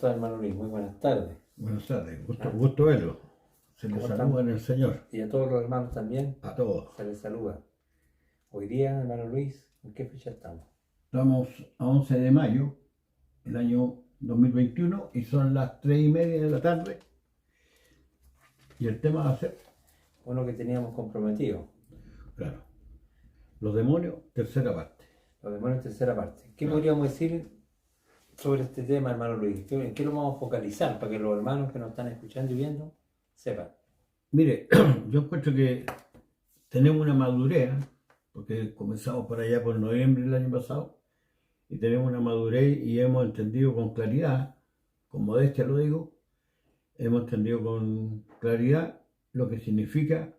está, hermano Luis? Muy buenas tardes. Buenas tardes, gusto verlo. Se les ¿Cómo saluda están? en el Señor, Y a todos los hermanos también a todos. se les saluda. Hoy día, hermano Luis, ¿en qué fecha estamos? Estamos a 11 de mayo, el año 2021, y son las 3:30 de la tarde. Y el tema va a ser, Uno que teníamos comprometido, claro, los demonios, tercera parte. los demonios tercera parte. ¿Qué Claro. podríamos decir sobre este tema, hermano Luis? ¿En qué lo vamos a focalizar para que los hermanos que nos están escuchando y viendo sepan? Mire, yo encuentro que tenemos una madurez, porque comenzamos por allá por noviembre del año pasado, y tenemos una madurez y hemos entendido con claridad, con modestia lo digo, hemos entendido con claridad lo que significa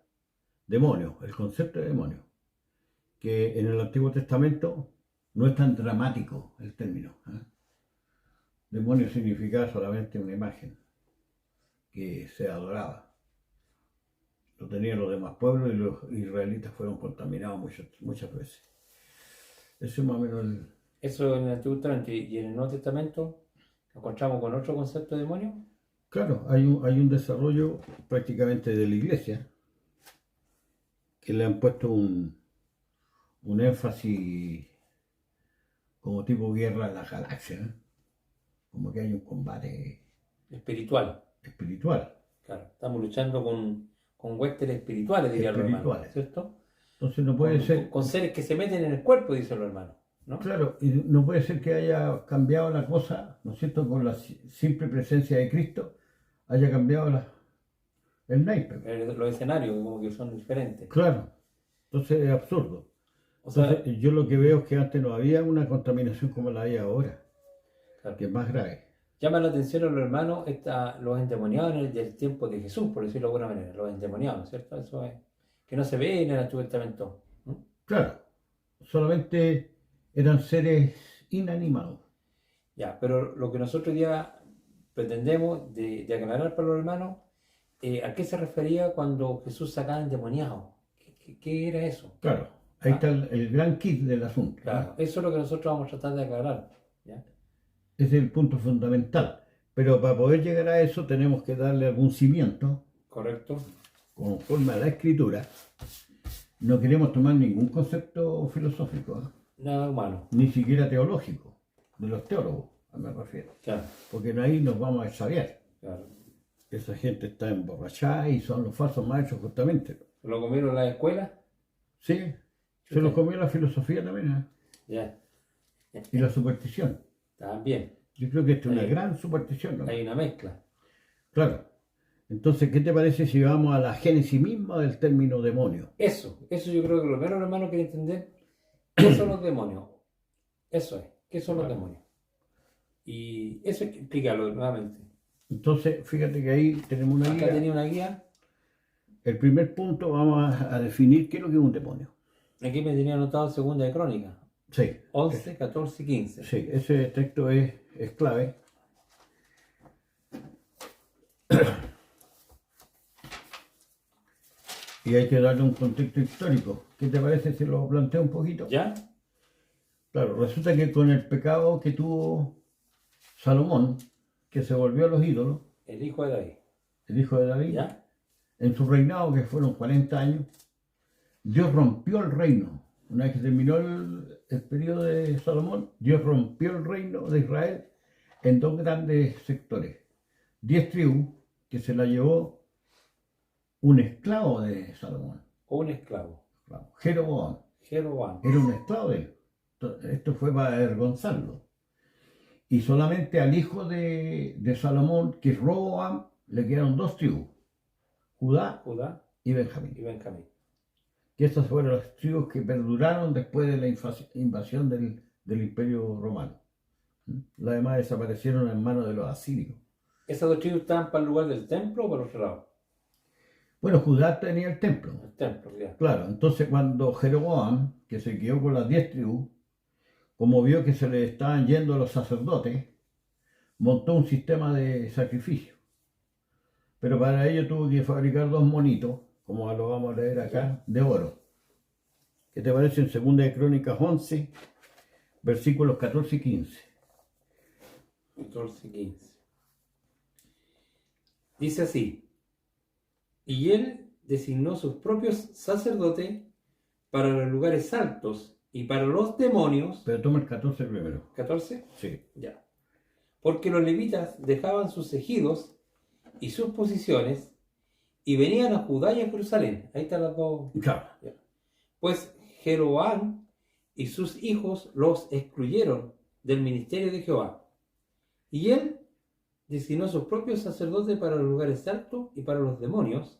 demonio, el concepto de demonio, que en el Antiguo Testamento no es tan dramático el término. Demonio significaba solamente una imagen que se adoraba. Lo tenían los demás pueblos y los israelitas fueron contaminados muchas veces. Eso es más o menos el... Eso en el Antiguo Testamento y en el Nuevo Testamento nos encontramos con otro concepto de demonio. Claro, hay un desarrollo prácticamente de la iglesia que le han puesto un énfasis como tipo guerra de las galaxias, ¿eh? Como que hay un combate Espiritual. espiritual. Claro, estamos luchando con huestes espirituales, dirían los hermanos, Espirituales. ¿cierto? Entonces no puede ser, Con seres que se meten en el cuerpo, dicen los hermanos, ¿no? claro, y no puede ser que haya cambiado la cosa, ¿no es cierto?, con la simple presencia de Cristo, haya cambiado el naipe. Los escenarios como que son diferentes. Claro, entonces es absurdo. O sea, Entonces yo lo que veo es que antes no había una contaminación como la hay ahora, claro, que es más grave. llama la atención a los hermanos los endemoniados del tiempo de Jesús, por decirlo de alguna manera, los endemoniados, ¿cierto? Eso es que no se ve en el Antiguo Testamento, ¿no? Claro, solamente eran seres inanimados. Ya, pero lo que nosotros hoy día pretendemos de aclarar para los hermanos, ¿a qué se refería cuando Jesús sacaba endemoniados? ¿Qué era eso? Claro, ahí está el gran kit del asunto. Claro, eso es lo que nosotros vamos a tratar de aclarar, ¿ya? Ese es el punto fundamental. Pero para poder llegar a eso tenemos que darle algún cimiento, ¿Correcto? conforme a la escritura. No queremos tomar ningún concepto filosófico, Nada humano, ni siquiera teológico, de los teólogos, me refiero. claro, Porque ahí nos vamos a extraviar. claro. Esa gente está emborrachada y son los falsos maestros justamente. ¿Lo comieron en la escuela? Sí, se los comió la filosofía también, Ya, y la superstición. también. Yo creo que esta es una Ahí. gran superstición, ¿no? Hay una mezcla. Claro. Entonces, ¿qué te parece si vamos a la génesis misma del término demonio? Eso yo creo que lo primero, hermano, quiere entender qué son los demonios. Eso es, qué son los demonios. Y eso hay que explicarlo nuevamente. Entonces, fíjate que ahí tenemos una Acá guía. tenía una guía, El primer punto vamos a definir qué es lo que es un demonio. aquí me tenía anotado segunda de Crónica, Sí, 11, 14 y 15. sí, ese texto es clave. Y hay que darle un contexto histórico. ¿Qué te parece si lo planteo un poquito? ¿Ya? Claro, resulta que con el pecado que tuvo Salomón, que se volvió a los ídolos, El hijo de David. el hijo de David, ¿Ya? en su reinado, que fueron 40 años, Dios rompió el reino. Una vez que terminó el periodo de Salomón, Dios rompió el reino de Israel en dos grandes sectores. 10 tribus que se la llevó un esclavo de Salomón, O un esclavo. Jeroboam. Jeroboam. Era un esclavo de él. Esto fue para avergonzarlo. Y solamente al hijo de Salomón, que es Roboam, le quedaron 2 tribus, Judá Judá y Benjamín. y Benjamín. Que estas fueron las tribus que perduraron después de la invasión del Imperio Romano. Las demás desaparecieron en manos de los asirios. ¿Esas dos tribus estaban para el lugar del templo o para el otro lado? Bueno, Judá tenía el templo. El templo, ya. Claro, entonces cuando Jeroboam, que se quedó con las 10 tribus, como vio que se le estaban yendo los sacerdotes, montó un sistema de sacrificio. Pero para ello tuvo que fabricar 2 monitos, como lo vamos a leer acá, de oro. ¿Qué te parece en 2 de Crónicas 11, versículos 14 y 15? 14 y 15. Dice así: y él designó sus propios sacerdotes para los lugares altos y para los demonios. Pero toma el 14 primero. ¿14? Sí. Ya. Porque los levitas dejaban sus ejidos y sus posiciones y venían a Judá y a Jerusalén. Ahí están las dos. Claro. Ya. Pues Jeroboam y sus hijos los excluyeron del ministerio de Jehová. Y él designó sus propios sacerdotes para los lugares altos y para los demonios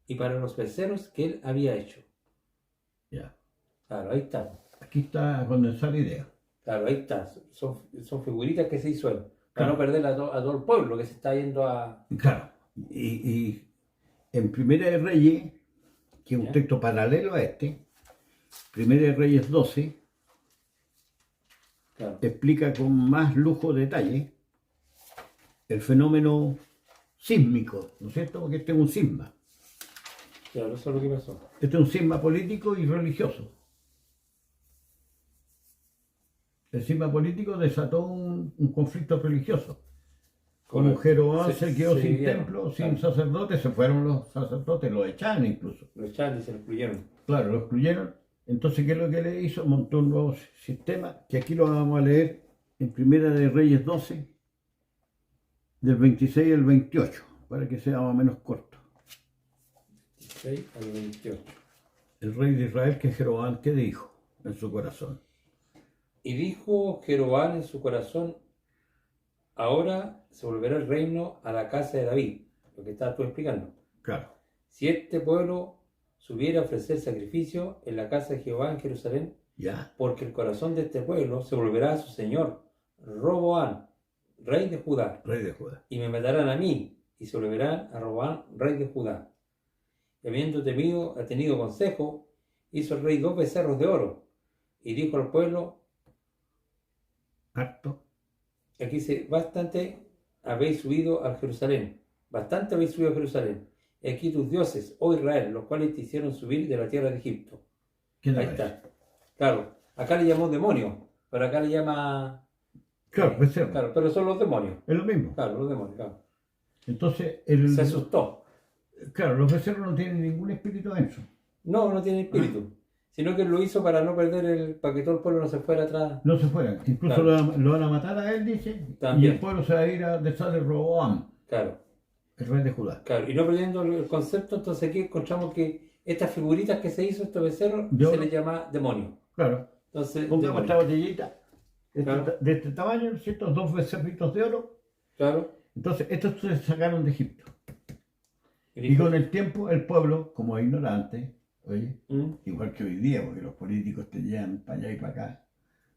y para los becerros que él había hecho. Ya. Claro, ahí está. Aquí está condensar la idea. Claro, ahí está. Son figuritas que se hizo él. Para Claro. no perder a todo el pueblo que se está yendo a... Claro. Y en Primera de Reyes, que es un ¿Ya? texto paralelo a este, Primera de Reyes 12, Claro, explica con más lujo de detalle el fenómeno sísmico, ¿no es cierto? Porque este es un sisma. claro, eso es lo que pasó. Este es un sisma político y religioso. El sisma político desató un conflicto religioso. Como Correcto. Jeroboam se quedó sin dividieron, templo, sin claro. sacerdotes, se fueron los sacerdotes, los echaron incluso. Los echaron y se los excluyeron. Claro, lo excluyeron. Entonces, ¿qué es lo que le hizo? Montó un nuevo sistema, que aquí lo vamos a leer en Primera de Reyes 12, del 26 al 28, para que sea más o menos corto. 16 al 28. El rey de Israel, que es Jeroboam, ¿qué dijo en su corazón? Y dijo Jeroboam en su corazón: ahora se volverá el reino a la casa de David. Lo que estabas tú explicando. Claro, Si este pueblo subiera a ofrecer sacrificio en la casa de Jehová en Jerusalén, ya, porque el corazón de este pueblo se volverá a su señor, Roboam, rey de Judá, rey de Judá. y me matarán a mí, y se volverán a Roboam, rey de Judá. Y habiendo tenido consejo, hizo el rey 2 becerros de oro, y dijo al pueblo, Acto, aquí dice, bastante habéis subido a Jerusalén, bastante habéis subido a Jerusalén, y aquí tus dioses, oh Israel, los cuales te hicieron subir de la tierra de Egipto. ¿qué le Ahí parece? está. Claro, acá le llamó demonio, pero acá le llama... Claro, becerro. Claro, pero son los demonios. Es lo mismo. Claro, los demonios, claro. Entonces, Se asustó. claro, los becerros no tienen ningún espíritu adentro. No tiene espíritu. Sino que lo hizo para no perder para que todo el pueblo no se fuera atrás. No se fueran. Incluso Claro. lo van a matar a él, dice. También. Y el pueblo se va a ir a detrás de Roboam, Claro, el rey de Judá. claro. Y no perdiendo el concepto, entonces aquí encontramos que estas figuritas que se hizo, estos becerros, De se oro. les llama demonio. Claro. Entonces, Pongamos esta demonio. botellita Claro. de este tamaño, ¿no es cierto? 2 becerritos de oro. Claro. Entonces, estos se sacaron de Egipto. Y Y dijo, con el tiempo, el pueblo, como es ignorante, oye, "Mm, igual que hoy día, porque los políticos te llevan para allá y para acá,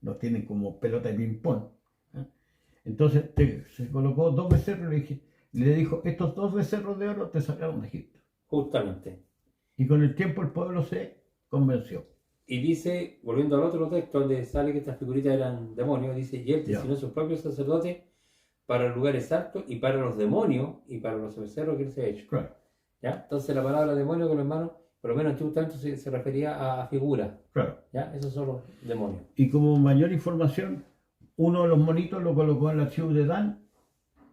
los tienen como pelota de ping-pong. ¿eh? Entonces, se colocó 2 becerros y le dijo, estos 2 becerros de oro te sacaron de Egipto. justamente. Y con el tiempo, el pueblo se convenció. Y dice, volviendo al otro texto donde sale que estas figuritas eran demonios, dice, y él Ya. designó sus propios sacerdotes para lugares altos y para los demonios y para los becerros que él se ha hecho. Claro, ¿Ya? Entonces la palabra demonio, con los hermanos, por lo menos en Antiguo Testamento se refería a figuras. claro. ¿Ya? Esos son los demonios. Y como mayor información, uno de los monitos lo colocó en la tribu de Dan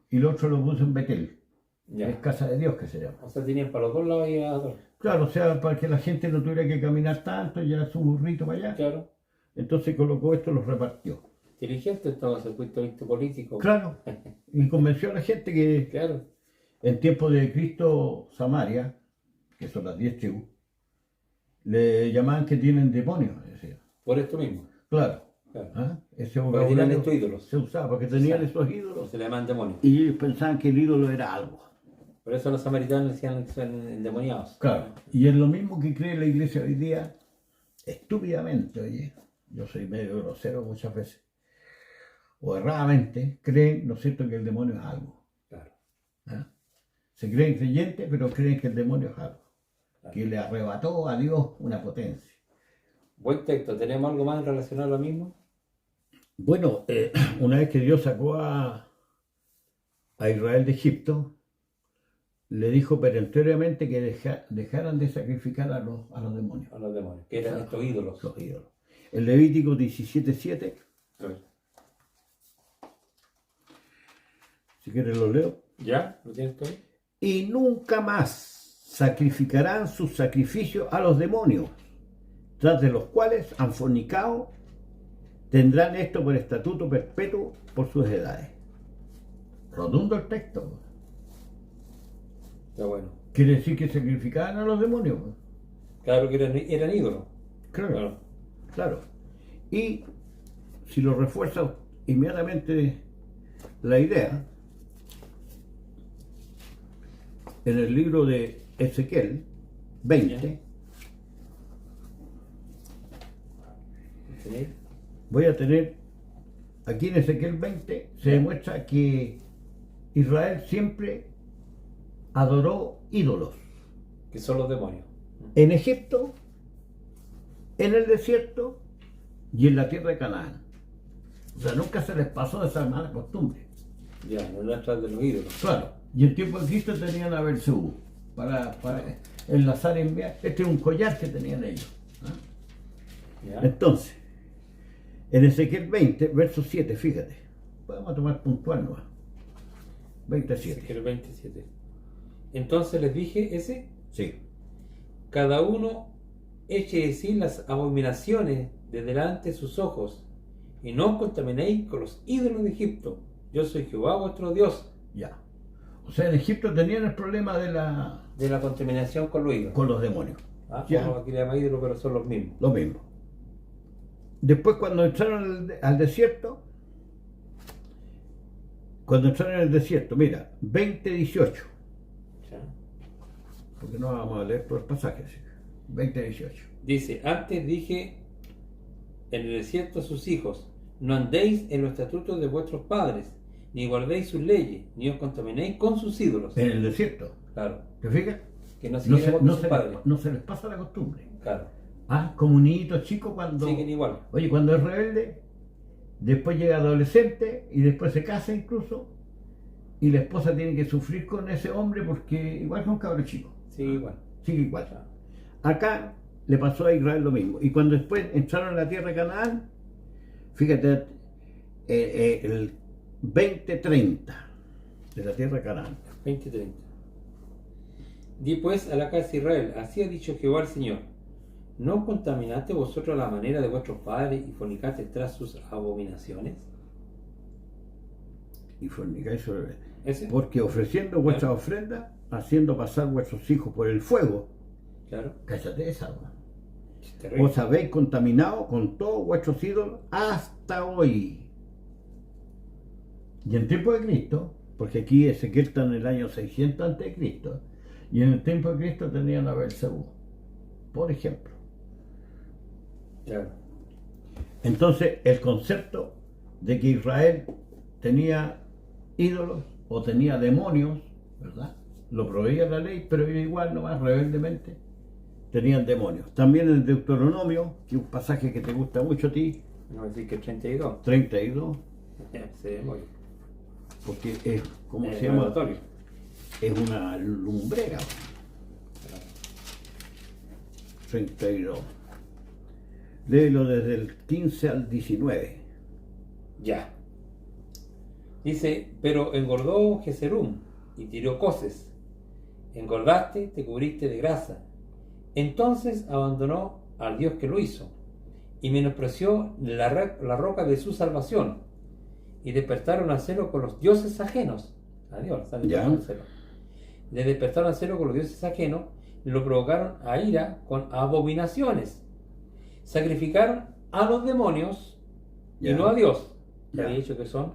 y el otro lo puso en Betel, que es ¿Ya? casa de Dios que se llama. O sea, tenían para los dos lados y a dos. Claro, o sea, para que la gente no tuviera que caminar tanto, ya su burrito para allá. Claro. Entonces colocó esto y lo repartió. Inteligente entonces, el punto de vista político. Claro, y convenció a la gente que Claro. en tiempos de Cristo, Samaria, que son las 10 tribus, le llamaban que tienen demonios, decía. Por esto mismo. Claro, Claro. ¿ah? Ese Porque tenían vocabulario estos ídolos. se usaba porque tenían sabe. esos ídolos Se le llaman demonios. y ellos pensaban que el ídolo era algo. Por eso los samaritanos decían que son endemoniados. Claro, y es lo mismo que cree la iglesia hoy día, estúpidamente, oye, yo soy medio grosero muchas veces, o erradamente, creen, ¿no es cierto?, que el demonio es algo. Claro. ¿Ah? Se creen creyentes, pero creen que el demonio es algo, Claro. que le arrebató a Dios una potencia. Buen texto. ¿Tenemos algo más relacionado a lo mismo? Bueno, una vez que Dios sacó a Israel de Egipto, le dijo perentoriamente que dejaran de sacrificar a los demonios. A los demonios. Que eran estos ídolos. Los ídolos. En Levítico 17:7, A ver. si quieres lo leo. ¿Ya? ¿Lo tienes tú ahí? y nunca más sacrificarán sus sacrificios a los demonios, tras de los cuales han fornicado, tendrán esto por estatuto perpetuo por sus edades. Rotundo el texto. Está bueno. Quiere decir que sacrificaban a los demonios. Claro que eran ídolos. Claro, claro. Y si lo refuerza inmediatamente la idea, en el libro de Ezequiel 20, ¿Sí? voy a tener, aquí en Ezequiel 20 se demuestra que Israel siempre adoró ídolos. Que son los demonios. En Egipto, en el desierto y en la tierra de Canaán. O sea, nunca se les pasó esa mala costumbre. Ya, no es atrás de los ídolos. Claro, y en tiempo de Cristo tenían a Belcebú para enlazar en viaje. Este es un collar que tenían ellos. ¿Ah? Ya. Entonces, en Ezequiel 20, verso 7, fíjate, vamos a tomar puntual nomás. 27. Ezequiel 27. Entonces les dije ese, Sí. cada uno eche de sí las abominaciones de delante de sus ojos, y no os contaminéis con los ídolos de Egipto. Yo soy Jehová vuestro Dios. Ya. O sea, en Egipto tenían el problema de la contaminación con los ídolos. con los demonios. Ah, Ya. bueno, aquí le llama ídolos, pero son los mismos. Lo mismo. Después cuando entraron al desierto, en el desierto, mira, 20:18, ¿Ya? porque no vamos a leer todo el pasaje, así. 20:18. Dice, antes dije en el desierto a sus hijos, no andéis en los estatutos de vuestros padres, ni guardéis sus leyes, ni os contaminéis con sus ídolos. En el desierto, Claro, ¿te fijas? que no No siguen se, igual que no sus se padres. les, no se les pasa la costumbre. Claro, Ah, como un niñito chico cuando... siguen igual. Oye, cuando es rebelde, después llega adolescente y después se casa incluso, y la esposa tiene que sufrir con ese hombre porque igual que un cabro chico. Sigue igual. Sigue igual. Claro. Acá le pasó a Israel lo mismo. Y cuando después entraron a la tierra de Canaán, fíjate, el 20:30 de la tierra de Canaán. 20:30. Di pues a la casa de Israel, así ha dicho Jehová el Señor, ¿no contaminaste vosotros la manera de vuestros padres y fornicaste tras sus abominaciones? Y fornicáis sobre... ¿Ese? Porque ofreciendo vuestras ofrendas, haciendo pasar vuestros hijos por el fuego, Claro. cállate esa, ¿no? Es terrible. Os habéis contaminado con todos vuestros ídolos hasta hoy. Y en tiempo de Cristo, porque aquí Ezequiel está en el año 600 a.C., y en el tiempo de Cristo tenían a Belcebú, por ejemplo. Claro. Entonces, el concepto de que Israel tenía ídolos o tenía demonios, ¿verdad? Lo prohibía la ley, pero igual nomás rebeldemente tenían demonios. También en Deuteronomio, que es un pasaje que te gusta mucho a ti, No voy a decir que 32. 32, Se voy. porque es, ¿cómo se llama? Oratorio. Es una lumbrera. 32. Léelo desde el 15 al 19. Ya. Dice, pero engordó Jeserum y tiró coces. Engordaste, te cubriste de grasa. Entonces abandonó al Dios que lo hizo y menospreció la roca de su salvación y despertaron al celo con los dioses ajenos. Adiós, Ya. Le despertaron al celo con los dioses ajenos y lo provocaron a ira con abominaciones. Sacrificaron a los demonios y Ya. no a Dios. Ya. Había dicho que son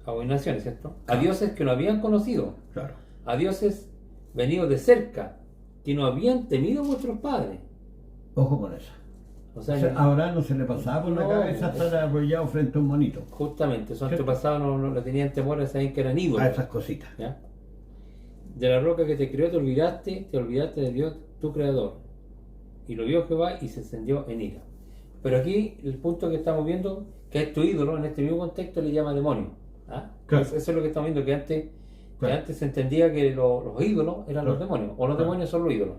abominaciones, ¿cierto? A Claro. dioses que no habían conocido, Claro. a dioses venidos de cerca, que no habían temido vuestros padres. Ojo con eso. O O sea, sea, a Abraham no se le pasaba por la No, cabeza estar arrollado frente a un monito. justamente, sus ¿Cierto? antepasados no le tenían temor, sabían que eran ídolos. A esas cositas. ¿Ya? De la roca que te creó te olvidaste de Dios, tu creador. Y lo vio Jehová y se encendió en ira. Pero aquí el punto que estamos viendo, que a este ídolo, en este mismo contexto, le llama demonio. ¿Ah? Claro. Eso es lo que estamos viendo, que antes, Claro. que antes se entendía que los ídolos eran los Claro. demonios, o los Claro. demonios son los ídolos.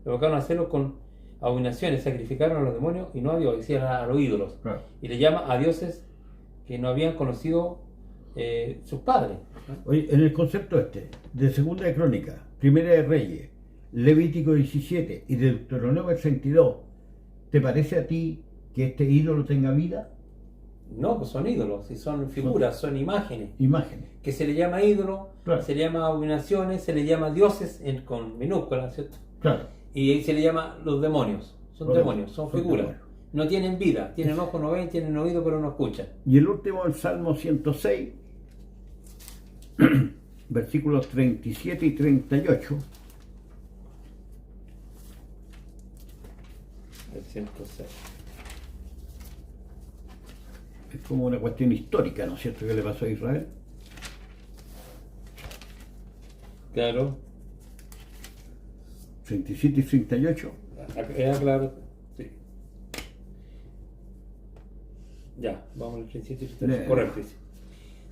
Provocaron a hacerlo con abominaciones, sacrificaron a los demonios y no a Dios, decían a los ídolos. Claro. Y le llama a dioses que no habían conocido sus padres, ¿no? Oye, en el concepto de Segunda de Crónica, Primera de Reyes, Levítico 17 y Deuteronomio 32, ¿te parece a ti que este ídolo tenga vida? No, pues son ídolos, y son figuras, son imágenes. Imágenes. Que se le llama ídolo, Claro. se le llama abominaciones, se le llama dioses con minúsculas, ¿cierto? Claro. Y ahí se le llama los demonios. Son Correcto. demonios, son Son figuras. demonios. No tienen vida, tienen ojos, no ven, tienen oído, pero no escuchan. Y el último, el Salmo 106, versículos 37 y 38. El 106. Es como una cuestión histórica, ¿no es cierto?, que le pasó a Israel. Claro. 37 y 38. Claro. Sí. Ya, vamos al principio. Bien. Correcto. Dice.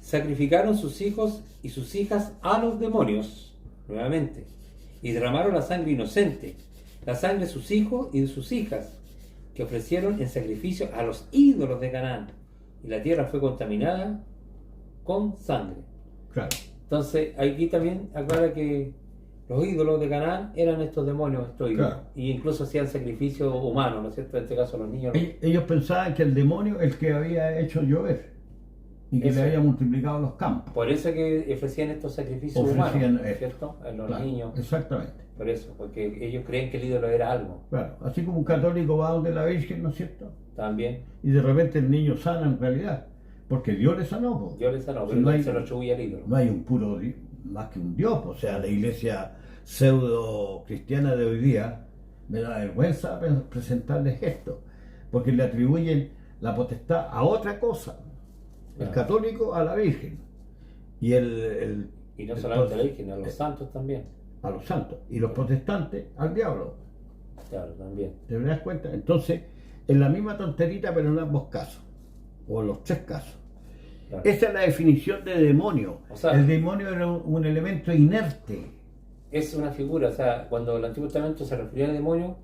Sacrificaron sus hijos y sus hijas a los demonios, nuevamente, y derramaron la sangre inocente, la sangre de sus hijos y de sus hijas, que ofrecieron en sacrificio a los ídolos de Canaán, y la tierra fue contaminada con sangre. Claro. Entonces, aquí también aclara que los ídolos de Canaán eran estos demonios, estos ídolos, Claro. y incluso hacían sacrificios humanos, ¿no es cierto? En este caso los niños. Ellos pensaban que el demonio es el que había hecho llover y que Eso. le había multiplicado los campos. Por eso que ofrecían estos sacrificios Ofrecían humanos, ¿cierto? A los Claro, niños. exactamente. Por eso, porque ellos creen que el ídolo era algo. Claro. Así como un católico va donde la Virgen, ¿no es cierto? También, Y de repente el niño sana en realidad, porque Dios le sanó. Po. Dios les sanó, Si pero no hay- se lo atribuye al ídolo. No hay un puro más que un Dios, o sea, la iglesia pseudo cristiana de hoy día me da vergüenza presentarles esto, porque le atribuyen la potestad a otra cosa, el Claro. católico a la Virgen y el Y no solamente a la entonces, Virgen, a los santos también. a los santos, y los protestantes al diablo. Claro, también. ¿Te das cuenta? Entonces, es la misma tonterita, pero en ambos casos, o en los tres casos. Claro. Esa es la definición de demonio. O sea, el demonio era un elemento inerte. Es una figura, o sea, cuando el Antiguo Testamento se refería al demonio,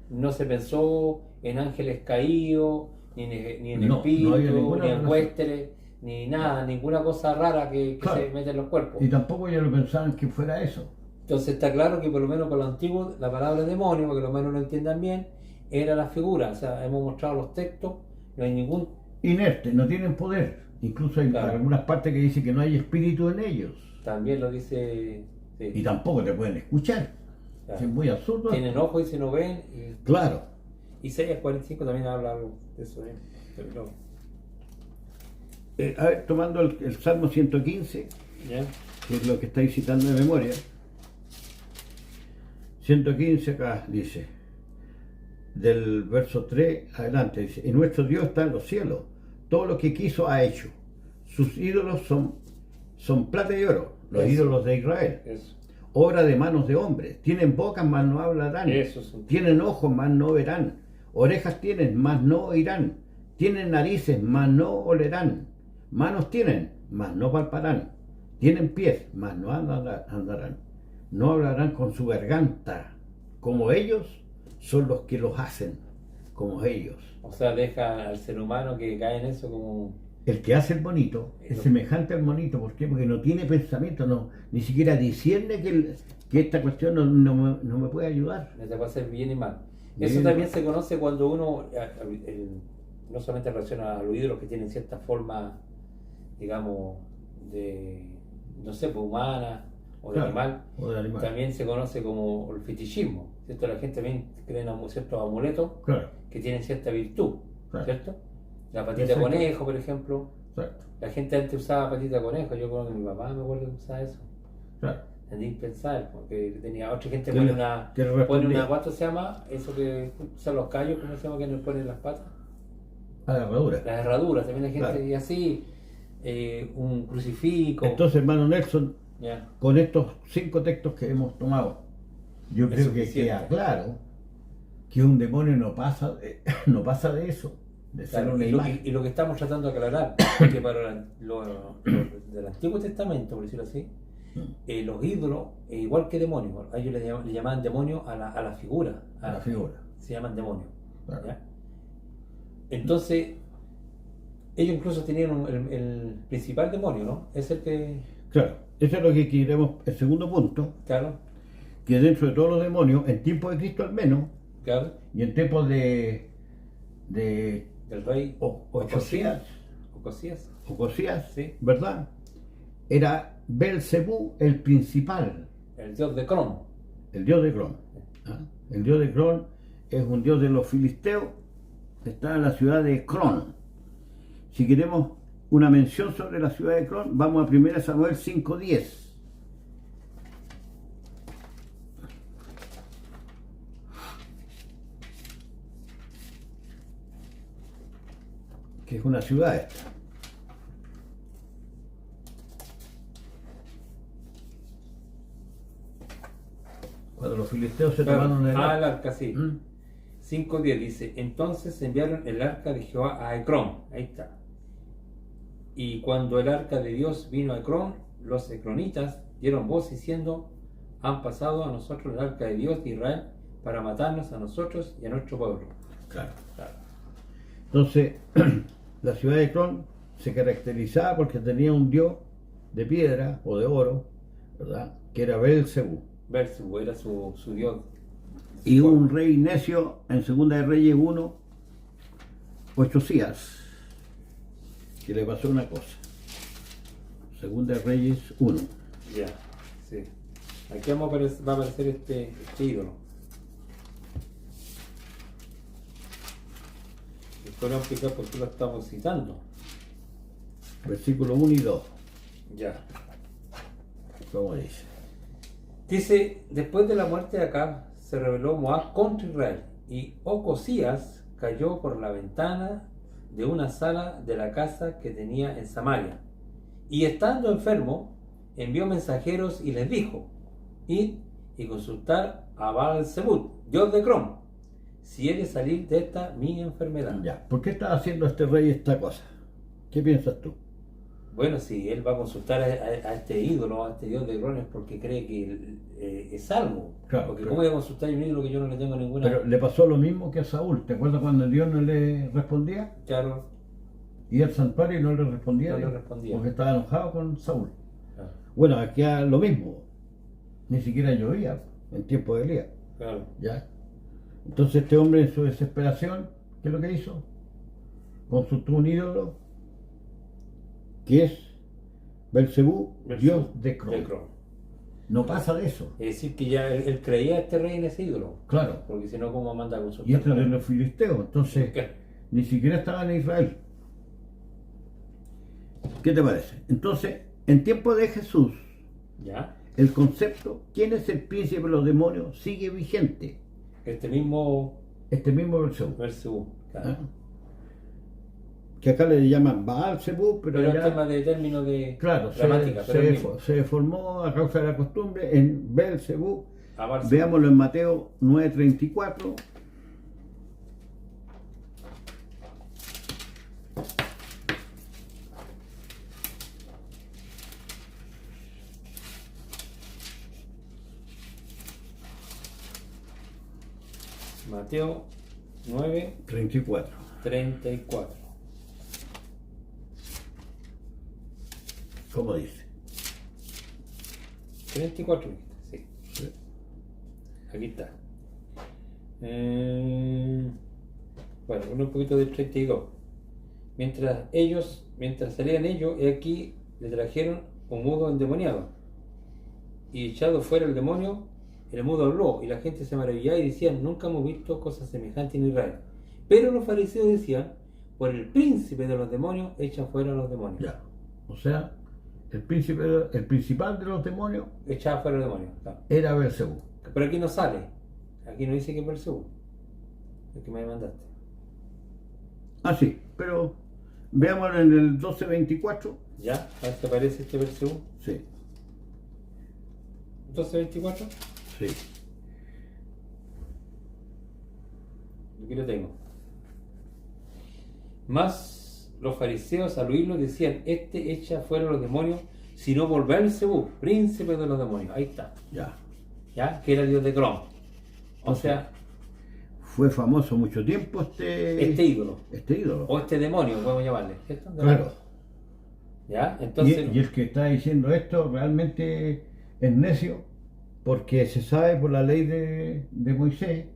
no se pensó en ángeles caídos, ni en No, espíritus, no había ninguna ni en relación. huésperes, ni nada, ninguna cosa rara que Claro. se mete en los cuerpos. Y tampoco ellos lo pensaban que fuera eso. Entonces está claro que por lo menos para los antiguos la palabra demonio, para que los menos lo entiendan bien, era la figura. O sea, hemos mostrado los textos, no hay ningún... Inerte, no tienen poder. Incluso hay Claro. algunas partes que dicen que no hay espíritu en ellos. También lo dice... sí, Y tampoco te pueden escuchar. claro. Es muy absurdo. Tienen ojos y se no ven. Claro. Isaías 45 también habla algo de eso. Pero no. A ver, tomando el Salmo 115, ¿Ya? que es lo que estáis citando de memoria. 115 acá dice, del verso 3 adelante, dice, y nuestro Dios está en los cielos, todo lo que quiso ha hecho. Sus ídolos son plata y oro, los Eso. ídolos de Israel, Eso. obra de manos de hombres, tienen bocas, mas no hablarán, Eso es un... tienen ojos, mas no verán, orejas tienen, mas no oirán, tienen narices, mas no olerán, manos tienen, mas no palparán, tienen pies, mas no andarán, no hablarán con su garganta, como ellos son los que los hacen, como ellos. O sea, deja al ser humano que cae en eso como... El que hace el monito es semejante al monito, ¿por qué? Porque no tiene pensamiento, no, ni siquiera discierne que esta cuestión no me puede ayudar. No te puede hacer bien y mal. Bien Eso y también mal. se conoce cuando uno, no solamente en relación a los ídolos que tienen cierta forma, digamos, de, no sé, pues, humana o de Claro, animal, o de animal. también se conoce como el fetichismo, ¿cierto? La gente también cree en ciertos amuletos Claro, que tienen cierta virtud, Claro. ¿cierto? La patita de Exacto. conejo, por ejemplo. exacto, La gente antes usaba patita de conejo, yo creo que mi papá me acuerdo que usaba eso. claro. Tendí a pensar, porque tenía otra gente ¿Qué pone le- una... qué le Pone respondía? una, ¿cuánto se llama? Eso que usan los callos, ¿cómo se llama? Que nos ponen las patas. A la herradura. Las herraduras, también hay gente Claro. y así, un crucifijo. Entonces, hermano Nelson, Ya. con estos 5 textos que hemos tomado, yo Es creo que suficiente. queda claro que un demonio no pasa de eso, de ser Claro, una y, lo, imagen. y lo que estamos tratando de aclarar, que para lo del Antiguo Testamento, por decirlo así, los ídolos, igual que demonios, a ellos le llamaban demonios a la figura. A la figura. Se llaman demonios. Claro. ¿Ya? Entonces, Ellos incluso tenían el principal demonio, ¿no? Es el que, Claro, eso es lo que queremos, el segundo punto, claro, que dentro de todos los demonios, en tiempo de Cristo al menos, claro, y en tiempos de del rey Ocosías, Ocosías, sí, ¿verdad? Era Belcebú el principal, el dios de Crom. el dios de Cron. ¿Ah? El dios de Cron es un dios de los filisteos, está en la ciudad de Cron. Si queremos una mención sobre la ciudad de Cron, vamos a 1 Samuel 5:10. Que es una ciudad esta. Cuando los filisteos se tomaron el el arca. arca, sí. ¿Mm? 5:10 dice, entonces enviaron el arca de Jehová a Ecrón, ahí está. Y cuando el arca de Dios vino a Ecrón, los ecronitas dieron voz diciendo, han pasado a nosotros el arca de Dios de Israel para matarnos a nosotros y a nuestro pueblo. Claro. Claro. Entonces, la ciudad de Cron se caracterizaba porque tenía un dios de piedra o de oro, ¿verdad? Que era Belcebú. Belcebú era su dios. Y un rey necio en Segunda de Reyes 1, Ocosías, que le pasó una cosa. Segunda de Reyes 1. Ya, sí. Aquí va a aparecer este ídolo. Después vamos a explicar por qué lo estamos citando. Versículo 1 y 2. Ya. ¿Cómo dice? Dice, después de la muerte de Acab, se rebeló Moab contra Israel, y Ocosías cayó por la ventana de una sala de la casa que tenía en Samaria. Y estando enfermo, envió mensajeros y les dijo, id y consultar a Baal-Zebub, dios de Crom, si he de salir de esta mi enfermedad. Ya. ¿Por qué está haciendo este rey esta cosa? ¿Qué piensas tú? Bueno, si él va a consultar a este ídolo, a este dios de Crom, es porque cree que es algo. Claro, porque pero- ¿cómo voy a consultar a un ídolo que yo no le tengo ninguna... Pero le pasó lo mismo que a Saúl. ¿Te acuerdas cuando Dios no le respondía? Claro, Y al santuario no le respondía. No le Dios, respondía. Porque estaba enojado con Saúl. claro, Bueno, aquí era lo mismo. Ni siquiera llovía en tiempo de Elías. claro. ¿Ya? Entonces este hombre en su desesperación, ¿qué es lo que hizo? Consultó un ídolo que es Belcebú, dios de Crom. No pasa de eso. Es decir, que ya él creía a este rey en ese ídolo. Claro. Porque si no, ¿cómo manda a consultar? Y este es de los filisteos. Entonces, Claro. ni siquiera estaban en Israel. ¿Qué te parece? Entonces, en tiempo de Jesús, ¿Ya? el concepto, ¿quién es el príncipe de los demonios? Sigue vigente. Este mismo Este mismo Belcebú. Belcebú. Claro. ¿Ah? Que acá le llaman Baal-Zebú, pero Pero allá, el tema de término de claro, gramática, pero el mismo. se formó a causa de la costumbre en Belcebú. A Baal-Zebú. Veámoslo en Mateo 9:34. Mateo 9, 34. 34. ¿Cómo dice? 34, sí. Sí. Aquí está. Bueno, un poquito del 32. Mientras salían ellos, y aquí le trajeron un mudo endemoniado. Y echado fuera el demonio, el mudo habló, y la gente se maravillaba y decían, nunca hemos visto cosas semejantes en Israel. Pero los fariseos decían, por el príncipe de los demonios, echa fuera a los demonios. Ya. O sea, el principal de los demonios Echaba fuera a los demonios, claro. era Belcebú. Pero aquí no sale. Aquí no dice que es Belcebú. El que me mandaste. Ah, sí, pero veámoslo en el 12:24. ¿Ya? A ver si aparece este Belcebú. Sí, 12:24. sí. Aquí lo tengo. Mas los fariseos al oírlo decían, este echa fuera a los demonios, sino por Belcebú, príncipe de los demonios. Ahí está. Ya. ¿Ya? Que era el dios de Crom. O sea, fue famoso mucho tiempo Este ídolo, este ídolo. o este demonio, podemos llamarle, ¿cierto? Claro. ¿Ya? Y, Entonces, y el que está diciendo esto realmente es necio, porque se sabe por la ley de Moisés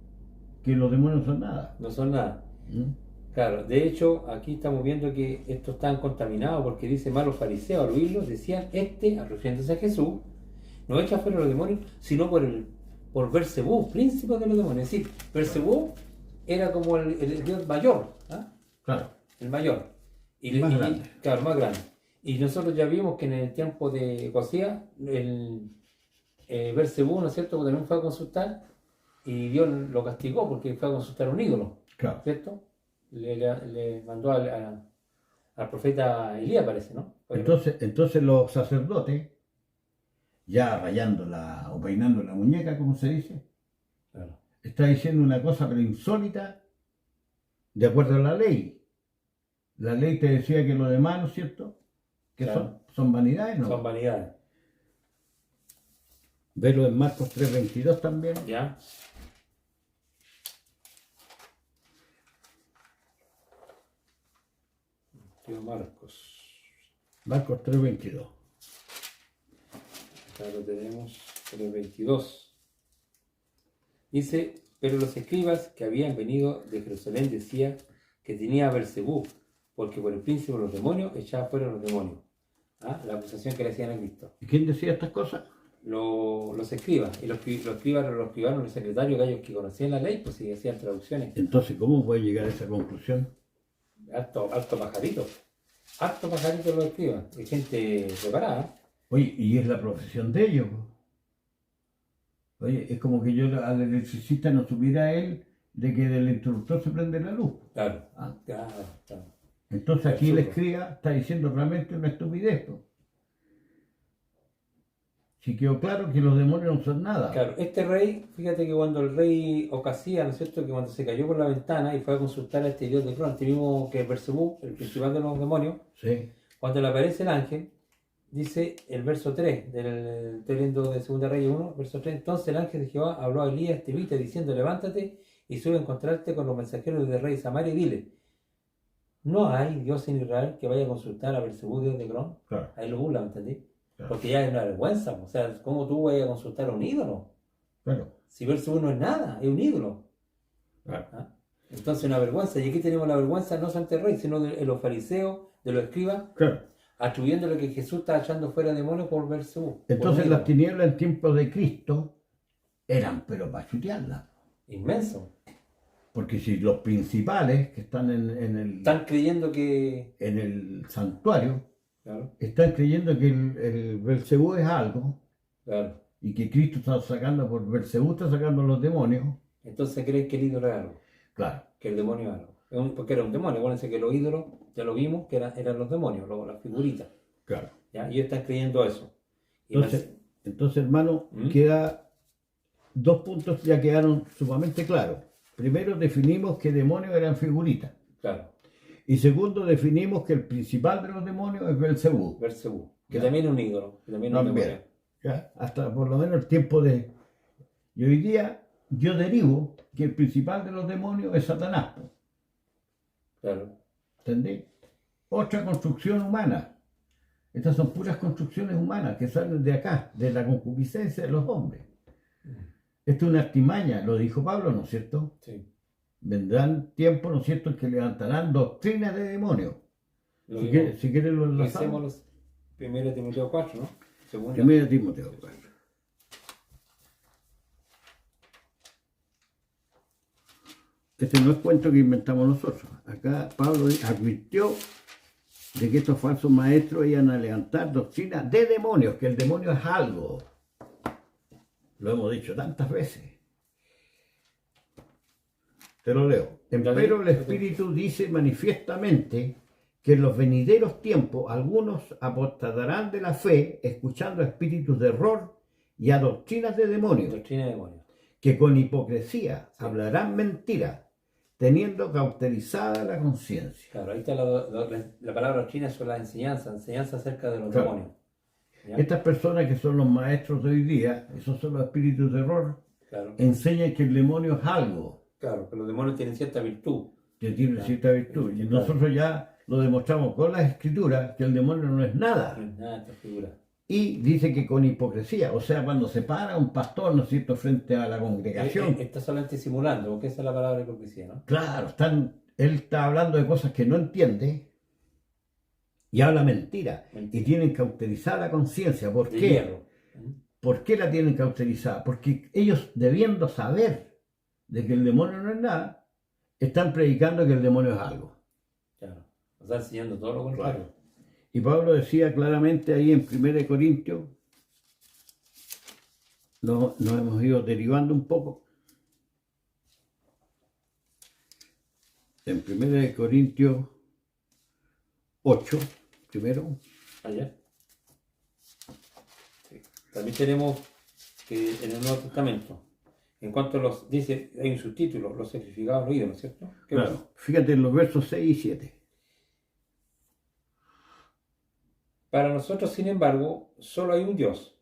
que los demonios son nada. no son nada. ¿Mm? Claro, de hecho, aquí estamos viendo que estos están contaminados porque dice mal los fariseos al oírlos, decían, refiriéndose a Jesús, no echa fuera los demonios, sino por Belcebú, príncipe de los demonios. Es decir, Belcebú era como el dios mayor, ¿ah? Claro. El mayor. Más grande. Claro, más grande. Y nosotros ya vimos que en el tiempo de Josías, el Belcebú, ¿no es cierto?, también fue a consultar y Dios lo castigó porque fue a consultar a un ídolo, Claro. ¿cierto? Le mandó al profeta Elías, parece, ¿no? Entonces los sacerdotes, ya rayando o peinando la muñeca, como se dice, Claro. está diciendo una cosa pero insólita de acuerdo a la ley. La ley te decía que lo demás, ¿no es cierto?, que Claro. son vanidades, ¿no? Son vanidades. Verlo en Marcos 3:22 también. ¿Ya? Tío Marcos 3:22. Acá lo tenemos, 22. Dice, pero los escribas que habían venido de Jerusalén decían que tenía a Belcebú, porque por el príncipe de los demonios echaba fuera a los demonios. ¿Ah? La acusación que le hacían a Cristo. ¿Y quién decía estas cosas? Los escribas, y los escribanos, los secretarios, aquellos que conocían la ley, pues si hacían traducciones. Entonces, ¿cómo puede llegar a esa conclusión? Harto pajarito. Harto pajarito los escribas. Hay gente preparada. Oye, y es la profesión de ellos. Oye, es como que yo al electricista no supiera él de que del interruptor se prende la luz. Claro. Ah. Claro. Entonces aquí el Absurdo. escriba está diciendo realmente una estupidez. Po. Si quedó claro que los demonios no son nada. Claro, este rey, fíjate que cuando el rey Ocasías, ¿no es cierto?, que cuando se cayó por la ventana y fue a consultar a este dios de Cron, este mismo que es Belcebú, el principal de los demonios, Sí. cuando le aparece el ángel, dice el verso 3, estoy leyendo de 2 Reyes 1, verso 3, entonces el ángel de Jehová habló a Elías Tebita diciendo, levántate y sube a encontrarte con los mensajeros del rey Samaria y dile, no hay Dios en Israel que vaya a consultar a Belcebú, dios de Cron. Claro. Ahí lo burlan, ¿entendí? Claro. Porque ya es una vergüenza, o sea, ¿cómo tú vas a consultar a un ídolo? Claro. Si Belcebú no es nada, es un ídolo. Claro. ¿Ah? Entonces una vergüenza, y aquí tenemos la vergüenza no solamente del rey, sino de los fariseos, de los escribas, Claro. atribuyéndole que Jesús está echando fuera demonios por Belcebú. Entonces por las tinieblas en tiempos de Cristo eran pero para chutearlas. inmenso. Porque si los principales que están Están creyendo que... en el santuario Claro, están creyendo que el Belcebú es algo claro. y que Cristo está sacando por Belcebú, está sacando los demonios. Entonces creen que el ídolo es algo, Claro. que el demonio es algo. Porque era un demonio, acuérdense que los ídolos, ya lo vimos, que eran los demonios, las figuritas. Claro. ¿Ya? Y ellos están creyendo eso. Y Entonces, hermano, ¿Mm? queda 2 puntos ya quedaron sumamente claros. Primero definimos que demonios eran figuritas. Claro, Y segundo definimos que el principal de los demonios es Belcebú. Belcebú, que Ya. también es un ídolo, que también es un También. demonio. ¿Ya? Hasta por lo menos el tiempo de... Y hoy día yo derivo que el principal de los demonios es Satanás. Po. Claro, ¿Entendés? Otra construcción humana. Estas son puras construcciones humanas que salen de acá, de la concupiscencia de los hombres. Esto es una artimaña, lo dijo Pablo, ¿no es cierto? sí. Vendrán tiempos, ¿no es cierto?, en que levantarán doctrinas de demonios. Lo Si quieres lo enlazamos. hacemos 1 Timoteo 4, ¿no? Segunda. Primero Timoteo 4. Este no es cuento que inventamos nosotros. Acá Pablo advirtió de que estos falsos maestros iban a levantar doctrinas de demonios, que el demonio es algo. Lo hemos dicho tantas veces. Te lo leo. Empero el Espíritu dice manifiestamente que en los venideros tiempos algunos apostatarán de la fe, escuchando a espíritus de error y a doctrinas de demonios, Doctrina de demonios. que con hipocresía hablarán mentiras, teniendo cauterizada la conciencia. Claro, ahí está la palabra doctrina sobre la enseñanza acerca de los Claro. demonios. ¿Ya? Estas personas que son los maestros de hoy día, esos son los espíritus de error, Claro, enseñan que el demonio es algo. Claro, que los demonios tienen cierta virtud. que tiene Claro. cierta virtud. Y nosotros ya lo demostramos con las escrituras que el demonio no es No nada. es nada esta figura. Y dice que con hipocresía, o sea, cuando se para un pastor, ¿no es cierto?, frente a la congregación, Está solamente simulando, porque esa es la palabra hipocresía, ¿no? claro, él está hablando de cosas que no entiende y habla mentira. Mentira. Y tienen cauterizada la conciencia. ¿Por De qué? hierro. ¿Por qué la tienen cauterizada? Porque ellos, debiendo saber de que el demonio no es nada, están predicando que el demonio es algo. Claro. Nos está enseñando todo lo contrario. Y Pablo decía claramente ahí en 1 Corintios, nos hemos ido derivando un poco, en 1 Corintios 8, primero, Allá. Sí. También tenemos que en el Nuevo Testamento, en cuanto a los, dice, hay un subtítulo, los sacrificados al ídolo, ¿cierto? ¿Qué claro, más? fíjate en los versos 6 y 7. Para nosotros, sin embargo, solo hay un Dios,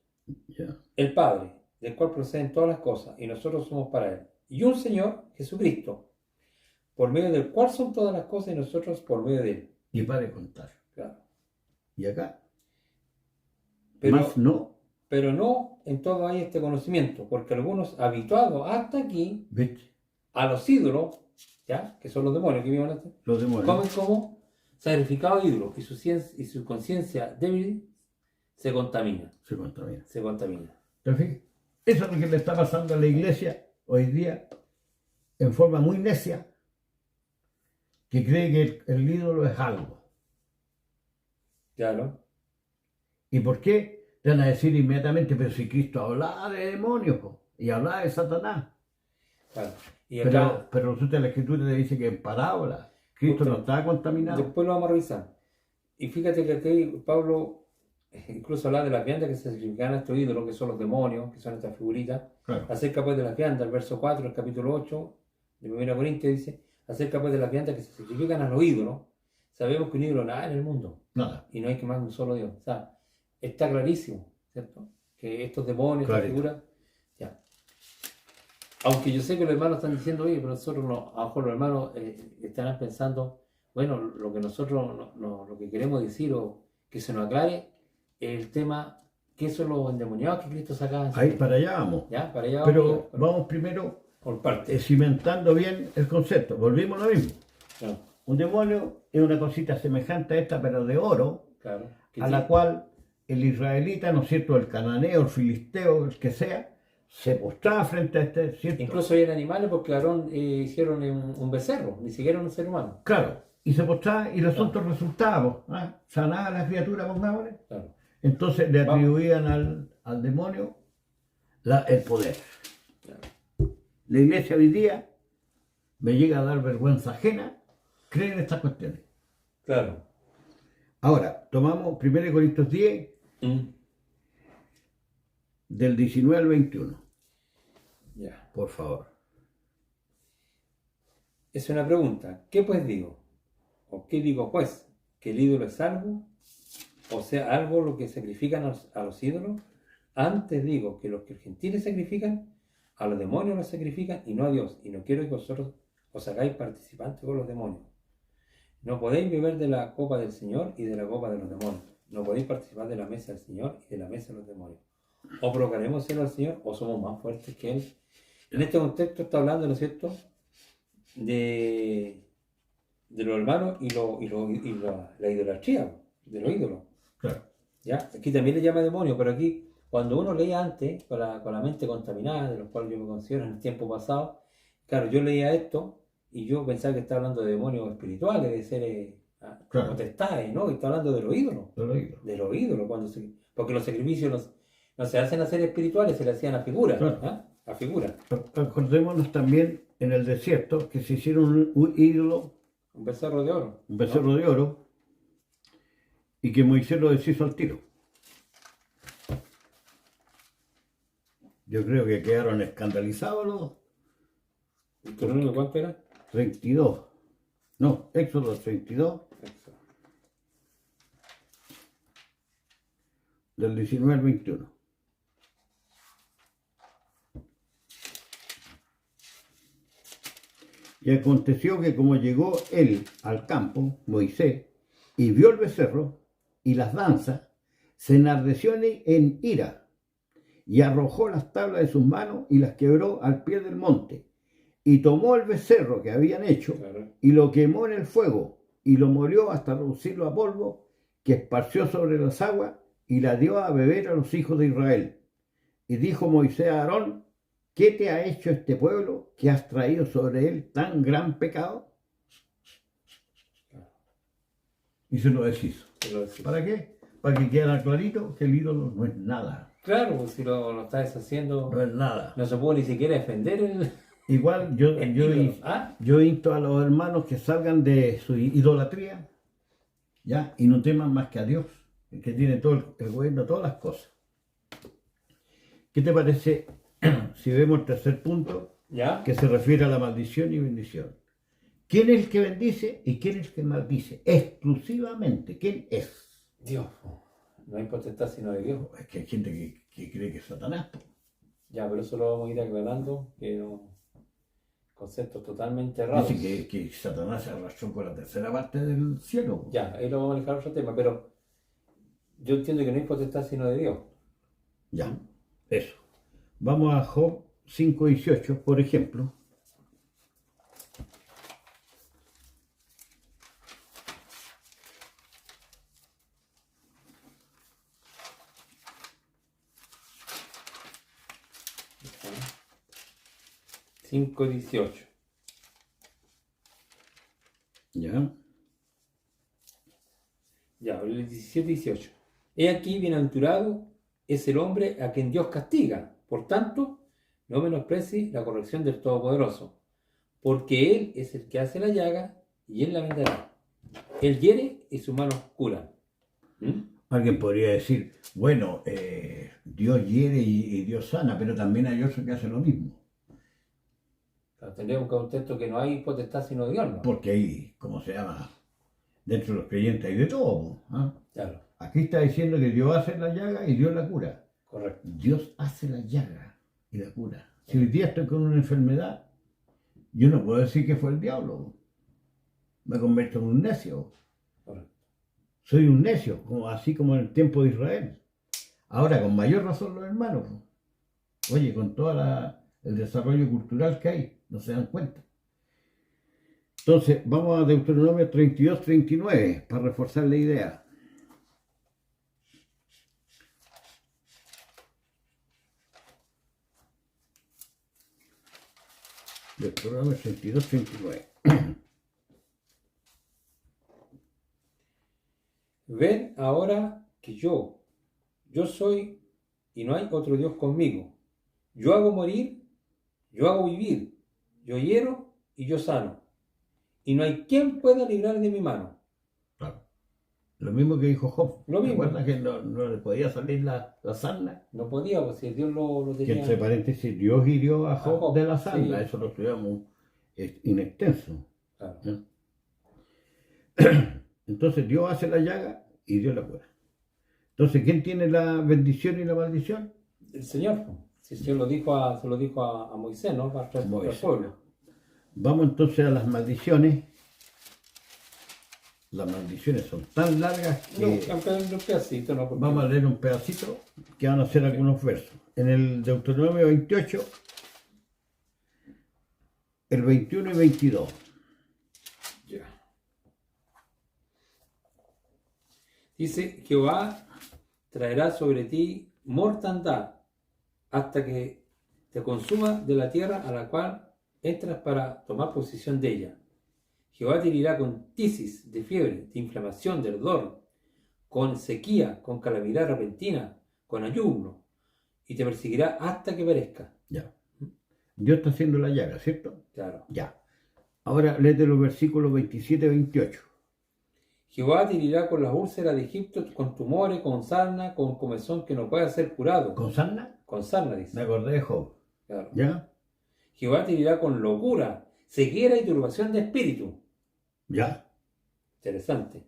Ya. el Padre, del cual proceden todas las cosas, y nosotros somos para Él. Y un Señor, Jesucristo, por medio del cual son todas las cosas y nosotros por medio de Él. Y para de contar. Claro. Y acá, Pero, más no, pero no en todo hay este conocimiento, porque algunos habituados hasta aquí ¿viste? a los ídolos, ¿ya? Que son los demonios que viven antes, Los demonios. comen como sacrificado ídolo y su conciencia débil se contamina. Se contamina. Se contamina. ¿Te fijas? Eso es lo que le está pasando a la iglesia hoy día, en forma muy necia, que cree que el ídolo es algo. Claro. ¿Y por qué? Te van a decir inmediatamente, pero si Cristo hablaba de demonios po, y hablaba de Satanás. Claro. Y acá, Pero resulta que la escritura te dice que en parábola Cristo no estaba contaminado. después lo vamos a revisar. Y fíjate que aquí Pablo incluso habla de las viandas que se sacrifican a estos ídolos, que son los demonios, que son estas figuritas. Claro. Acerca pues de las viandas, el verso 4 del capítulo 8 de 1 Corintios dice, acerca pues de las viandas que se sacrifican a los ídolos, sabemos que un ídolo nada en el mundo, Nada. y no hay que más que un solo Dios. O sea, está clarísimo, ¿cierto? Que estos demonios, estas Clarito. figuras, ya. Aunque yo sé que los hermanos están diciendo, oye, pero nosotros no, a lo mejor los hermanos estarán pensando, bueno, lo que nosotros, lo que queremos decir o que se nos aclare, el tema, ¿qué son los endemoniados que Cristo sacaba? Ahí para allá vamos. ¿Ya? Para allá Pero vamos, vamos primero por partes. cimentando bien el concepto. Volvimos a lo mismo. Claro, Un demonio es una cosita semejante a esta, pero de oro, claro. Que a tiene- la cual el israelita, ¿no es cierto?, el cananeo, el filisteo, el que sea, se postraba frente a este, ¿cierto? Incluso hay animales porque Aarón hicieron un becerro, ni siquiera un ser humano. Claro, y se postraba y los otros resultados, sanaba a la criatura, pongámosle. Claro. Entonces le atribuían al demonio el poder. Claro. La iglesia hoy día me llega a dar vergüenza ajena creer en estas cuestiones. Claro. Ahora, tomamos 1 Corintios 10, del 19 al 21, Ya. por favor. Es una pregunta. ¿Qué pues digo? ¿O qué digo pues? ¿Que el ídolo es algo? O sea, algo lo que sacrifican a los ídolos. Antes digo que los que los gentiles sacrifican, a los demonios los sacrifican y no a Dios. Y no quiero que vosotros os hagáis participantes con los demonios. No podéis beber de la copa del Señor y de la copa de los demonios. No podéis participar de la mesa del Señor y de la mesa de los demonios. O provocaremos cielo al Señor o somos más fuertes que Él. En este contexto está hablando, ¿no es cierto?, de los hermanos y la idolatría, de los ídolos. Claro. ¿Ya? Aquí también le llama demonio, pero aquí, cuando uno leía antes, con la mente contaminada, de los cuales yo me considero en el tiempo pasado, claro, yo leía esto y yo pensaba que estaba hablando de demonios espirituales, de seres Claro. potestades, ¿no? Y está hablando de los ídolos. Lo he oído. De los ídolos, porque los sacrificios no se hacen a seres espirituales, se le hacían a figuras. Claro. ¿Ah? A figuras. Acordémonos también en el desierto que se hicieron un ídolo, Un becerro de oro. un becerro de oro, y que Moisés lo deshizo al tiro. Yo creo que quedaron escandalizados los ¿Deuteronomio cuánto era? 32. No, Éxodo 32, Eso. del 19 al 21. que aconteció que como llegó él al campo, Moisés, y vio el becerro y las danzas, se enardeció en ira y arrojó las tablas de sus manos y las quebró al pie del monte. Y tomó el becerro que habían hecho Claro. y lo quemó en el fuego y lo molió hasta reducirlo a polvo, que esparció sobre las aguas y la dio a beber a los hijos de Israel. Y dijo Moisés a Aarón: ¿qué te ha hecho este pueblo que has traído sobre él tan gran pecado? Y se lo deshizo. Te lo decía. ¿Para qué? Para que quede clarito que el ídolo no es nada. Claro, pues si lo está deshaciendo, No es nada. no se puede ni siquiera defender el Igual ídolo. ¿Ah? yo insto a los hermanos que salgan de su idolatría, ¿ya? Y no teman más que a Dios, el que tiene todo el gobierno, todas las cosas. ¿Qué te parece si vemos el tercer punto, ¿Ya? que se refiere a la maldición y bendición? ¿Quién es el que bendice y quién es el que maldice? Exclusivamente, ¿quién es? Dios. No hay potestad sino de Dios. Es que hay gente que cree que es Satanás. Ya, pero eso lo vamos a ir aclarando, que no... Conceptos totalmente errados. Dice que Satanás se arrastró por la tercera parte del cielo. Ya, ahí lo vamos a dejar otro tema, pero yo entiendo que no hay potestad sino de Dios. Ya, eso. Vamos a Job 5:18, por ejemplo. ¿Ah? 5:18. Ya. Ya, el 17:18. He aquí bienaventurado es el hombre a quien Dios castiga. Por tanto, no menosprecie la corrección del Todopoderoso, porque Él es el que hace la llaga y Él la vendará. Él hiere y sus manos curan. ¿Mm? Alguien podría decir, bueno, Dios hiere y Dios sana, pero también hay otros que hacen lo mismo. Claro, tendríamos un contexto que no hay potestad sino de Dios, ¿no? Porque hay, ¿cómo se llama? Dentro de los creyentes hay de todo. ¿Ah? Claro, Aquí está diciendo que Dios hace la llaga y Dios la cura. correcto. Dios hace la llaga y la cura. Si hoy día estoy con una enfermedad, yo no puedo decir que fue el diablo. Me convierto en un necio. Correcto. Soy un necio, así como en el tiempo de Israel. Ahora, con mayor razón los hermanos. Oye, con todo el desarrollo cultural que hay, no se dan cuenta. Entonces, vamos a Deuteronomio 32-39 para reforzar la idea. Deuteronomio 32-39. Ven ahora que yo soy y no hay otro Dios conmigo. Yo hago morir, yo hago vivir, yo hiero y yo sano. Y no hay quien pueda librar de mi mano. Claro. Lo mismo que dijo Job. Lo mismo. ¿Te acuerdas que no le podía salir la sarna? No podía, pues si Dios lo Que tenía. entre paréntesis, Dios hirió a Job, Job, de la sarna. sí. Eso lo estudiamos inextenso. Claro. ¿No? Entonces Dios hace la llaga y Dios la cura. Entonces, ¿quién tiene la bendición y la maldición? El Señor, pues. Si el Señor se lo dijo a Moisés, ¿no? Para el pueblo. Vamos entonces a las maldiciones. Las maldiciones son tan largas que No, aunque un pedacito, ¿no? Porque... vamos a leer un pedacito que van a ser algunos versos. En el Deuteronomio 28, el 21 y 22. Ya. Dice, Jehová traerá sobre ti mortandad hasta que te consuma de la tierra a la cual entras para tomar posesión de ella. Jehová te herirá con tisis de fiebre, de inflamación, de ardor, con sequía, con calamidad repentina, con ayuno, y te perseguirá hasta que perezca. Ya. Dios está haciendo la llaga, ¿cierto? Claro. Ya. Ahora léete los versículos 27 y 28. Jehová te herirá con las úlceras de Egipto, con tumores, con sarna, con comezón que no pueda ser curado. ¿Con sarna? Con sarna, Me dice. acordé de Job. Claro. ¿Ya? Jehová te herirá con locura, ceguera y turbación de espíritu. ¿Ya? Interesante.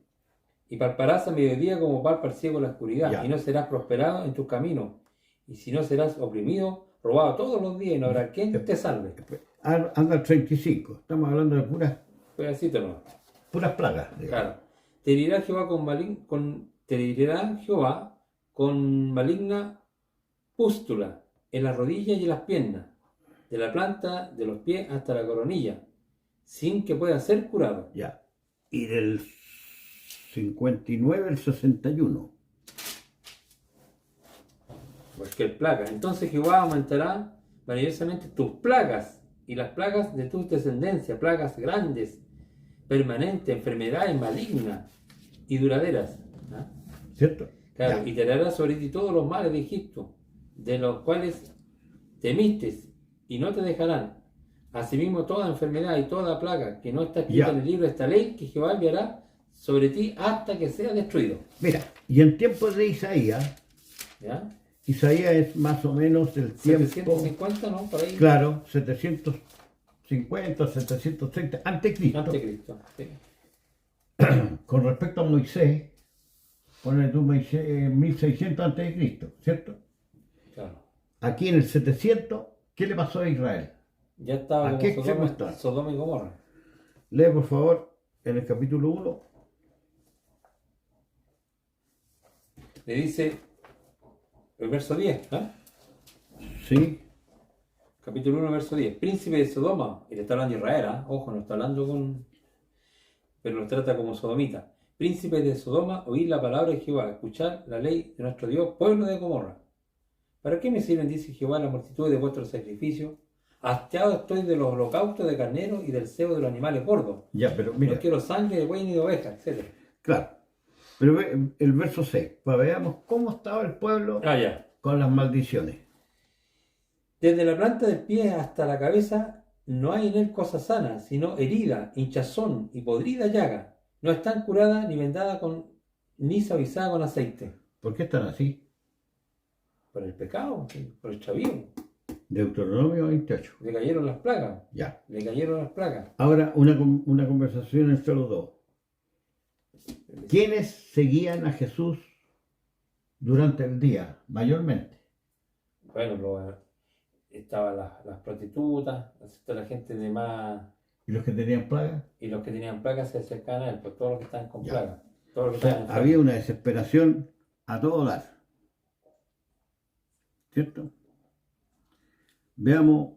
Y palparás a mediodía como palpa el ciego en la oscuridad, Ya. y no serás prosperado en tus caminos. Y si no serás oprimido, robado todos los días, y no habrá quien te salve. anda al 35. Estamos hablando de Pedacito no. puras plagas. Digamos. Claro. Te herirá Jehová con maligna pústula en las rodillas y en las piernas, de la planta de los pies hasta la coronilla, sin que pueda ser curado. Ya. Y del 59 al 61. Cualquier plaga. Entonces Jehová aumentará maravillosamente tus plagas y las plagas de tus descendencias, plagas grandes, permanentes, enfermedades malignas y duraderas. ¿Ah? ¿Cierto? Claro, Ya. y te traerá sobre ti todos los males de Egipto, de los cuales temiste, y no te dejarán. Asimismo, toda enfermedad y toda plaga que no está escrita Ya. en el libro de esta ley, que Jehová enviará sobre ti hasta que sea destruido. Mira, y en tiempos de Isaías, ¿Ya? Isaías es más o menos el tiempo, 750, ¿no? Por ahí. claro, 750, 730 antes de Cristo. Antes de Cristo. Sí. Con respecto a Moisés, ponle tú 1600 antes de Cristo, ¿cierto? Claro. Aquí en el 700, ¿qué le pasó a Israel? Ya estaba ¿A como qué extremo Sodoma, está? Sodoma y Gomorra. Lee por favor en el capítulo 1. Le dice el verso 10, ¿eh? Sí, Capítulo 1, verso 10. Príncipe de Sodoma, y le está hablando de Israel, ¿eh? Ojo, no está hablando con... pero lo trata como sodomita. Príncipe de Sodoma, oíd la palabra de Jehová, escuchad la ley de nuestro Dios, pueblo de Gomorra. ¿Para qué me sirven, dice Jehová, la multitud de vuestros sacrificios? Hastiado estoy de los holocaustos de carneros y del cebo de los animales gordos. ya, pero mira, No quiero sangre de buey ni de oveja, etc. claro. Pero ve el verso 6, para veamos cómo estaba el pueblo Ya. con las maldiciones. Desde la planta del pie hasta la cabeza no hay en él cosa sana, sino herida, hinchazón y podrida llaga. No están curadas ni vendadas ni suavizadas con aceite. ¿Por qué están así? Por el pecado, por el extravío. Deuteronomio 28. Le cayeron las plagas. Ya. Le cayeron las plagas. Ahora una conversación entre los dos. ¿Quiénes seguían a Jesús durante el día, mayormente? Bueno, estaban las prostitutas, la gente de más... ¿Y los que tenían plaga? Y los que tenían plagas se acercaban a él, pues todos los que estaban con Ya. plagas. Todos los O que sea, estaban enfermos. había una desesperación a todo dar. ¿Cierto? Veamos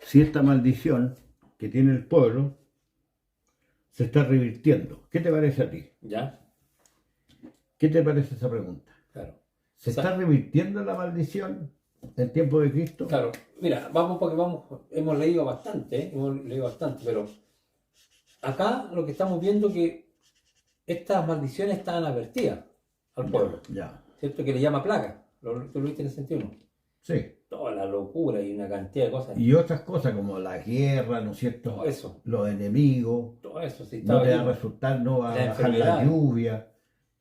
si esta maldición que tiene el pueblo se está revirtiendo. ¿Qué te parece a ti? ¿Ya? ¿Qué te parece esa pregunta? Claro. ¿Se O sea, está revirtiendo la maldición en tiempo de Cristo? Claro, mira, hemos leído bastante, pero acá lo que estamos viendo es que estas maldiciones estaban advertidas al pueblo, Ya. ¿cierto? Que le llama plaga, tú lo viste en el sentido, ¿no? Sí. Toda la locura y una cantidad de cosas, Y otras cosas como la guerra, ¿no es cierto? todo eso, Los enemigos, sí, no estaba te va a aquí. resultar, no va a La bajar la enfermedad. lluvia.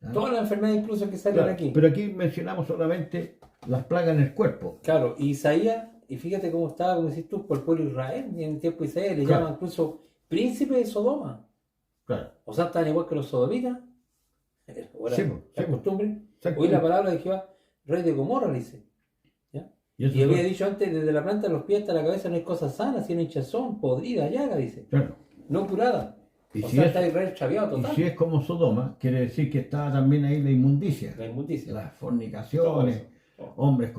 ¿Ah? Todas las enfermedades incluso que salen Claro, aquí. pero aquí mencionamos solamente las plagas en el cuerpo. Claro, y Isaías, y fíjate cómo estaba, como decís tú, por el pueblo de Israel, y en el tiempo de Isaías le Claro. llaman incluso príncipe de Sodoma. Claro. O sea, están igual que los sodomitas. Ahora, Sí, la sí. costumbre. Exacto. Oí la palabra de Jehová, rey de Gomorra, le dice. ¿Ya? Y eso Y había fue- dicho antes, desde la planta de los pies hasta la cabeza no hay cosa sana, sino hinchazón, podrida, llaga, dice. Claro. No curada. Y O si sea, es- está Israel chaveado Y total. si es como Sodoma, quiere decir que estaba también ahí la inmundicia. La inmundicia. Las Todo fornicaciones, eso, todo. hombres,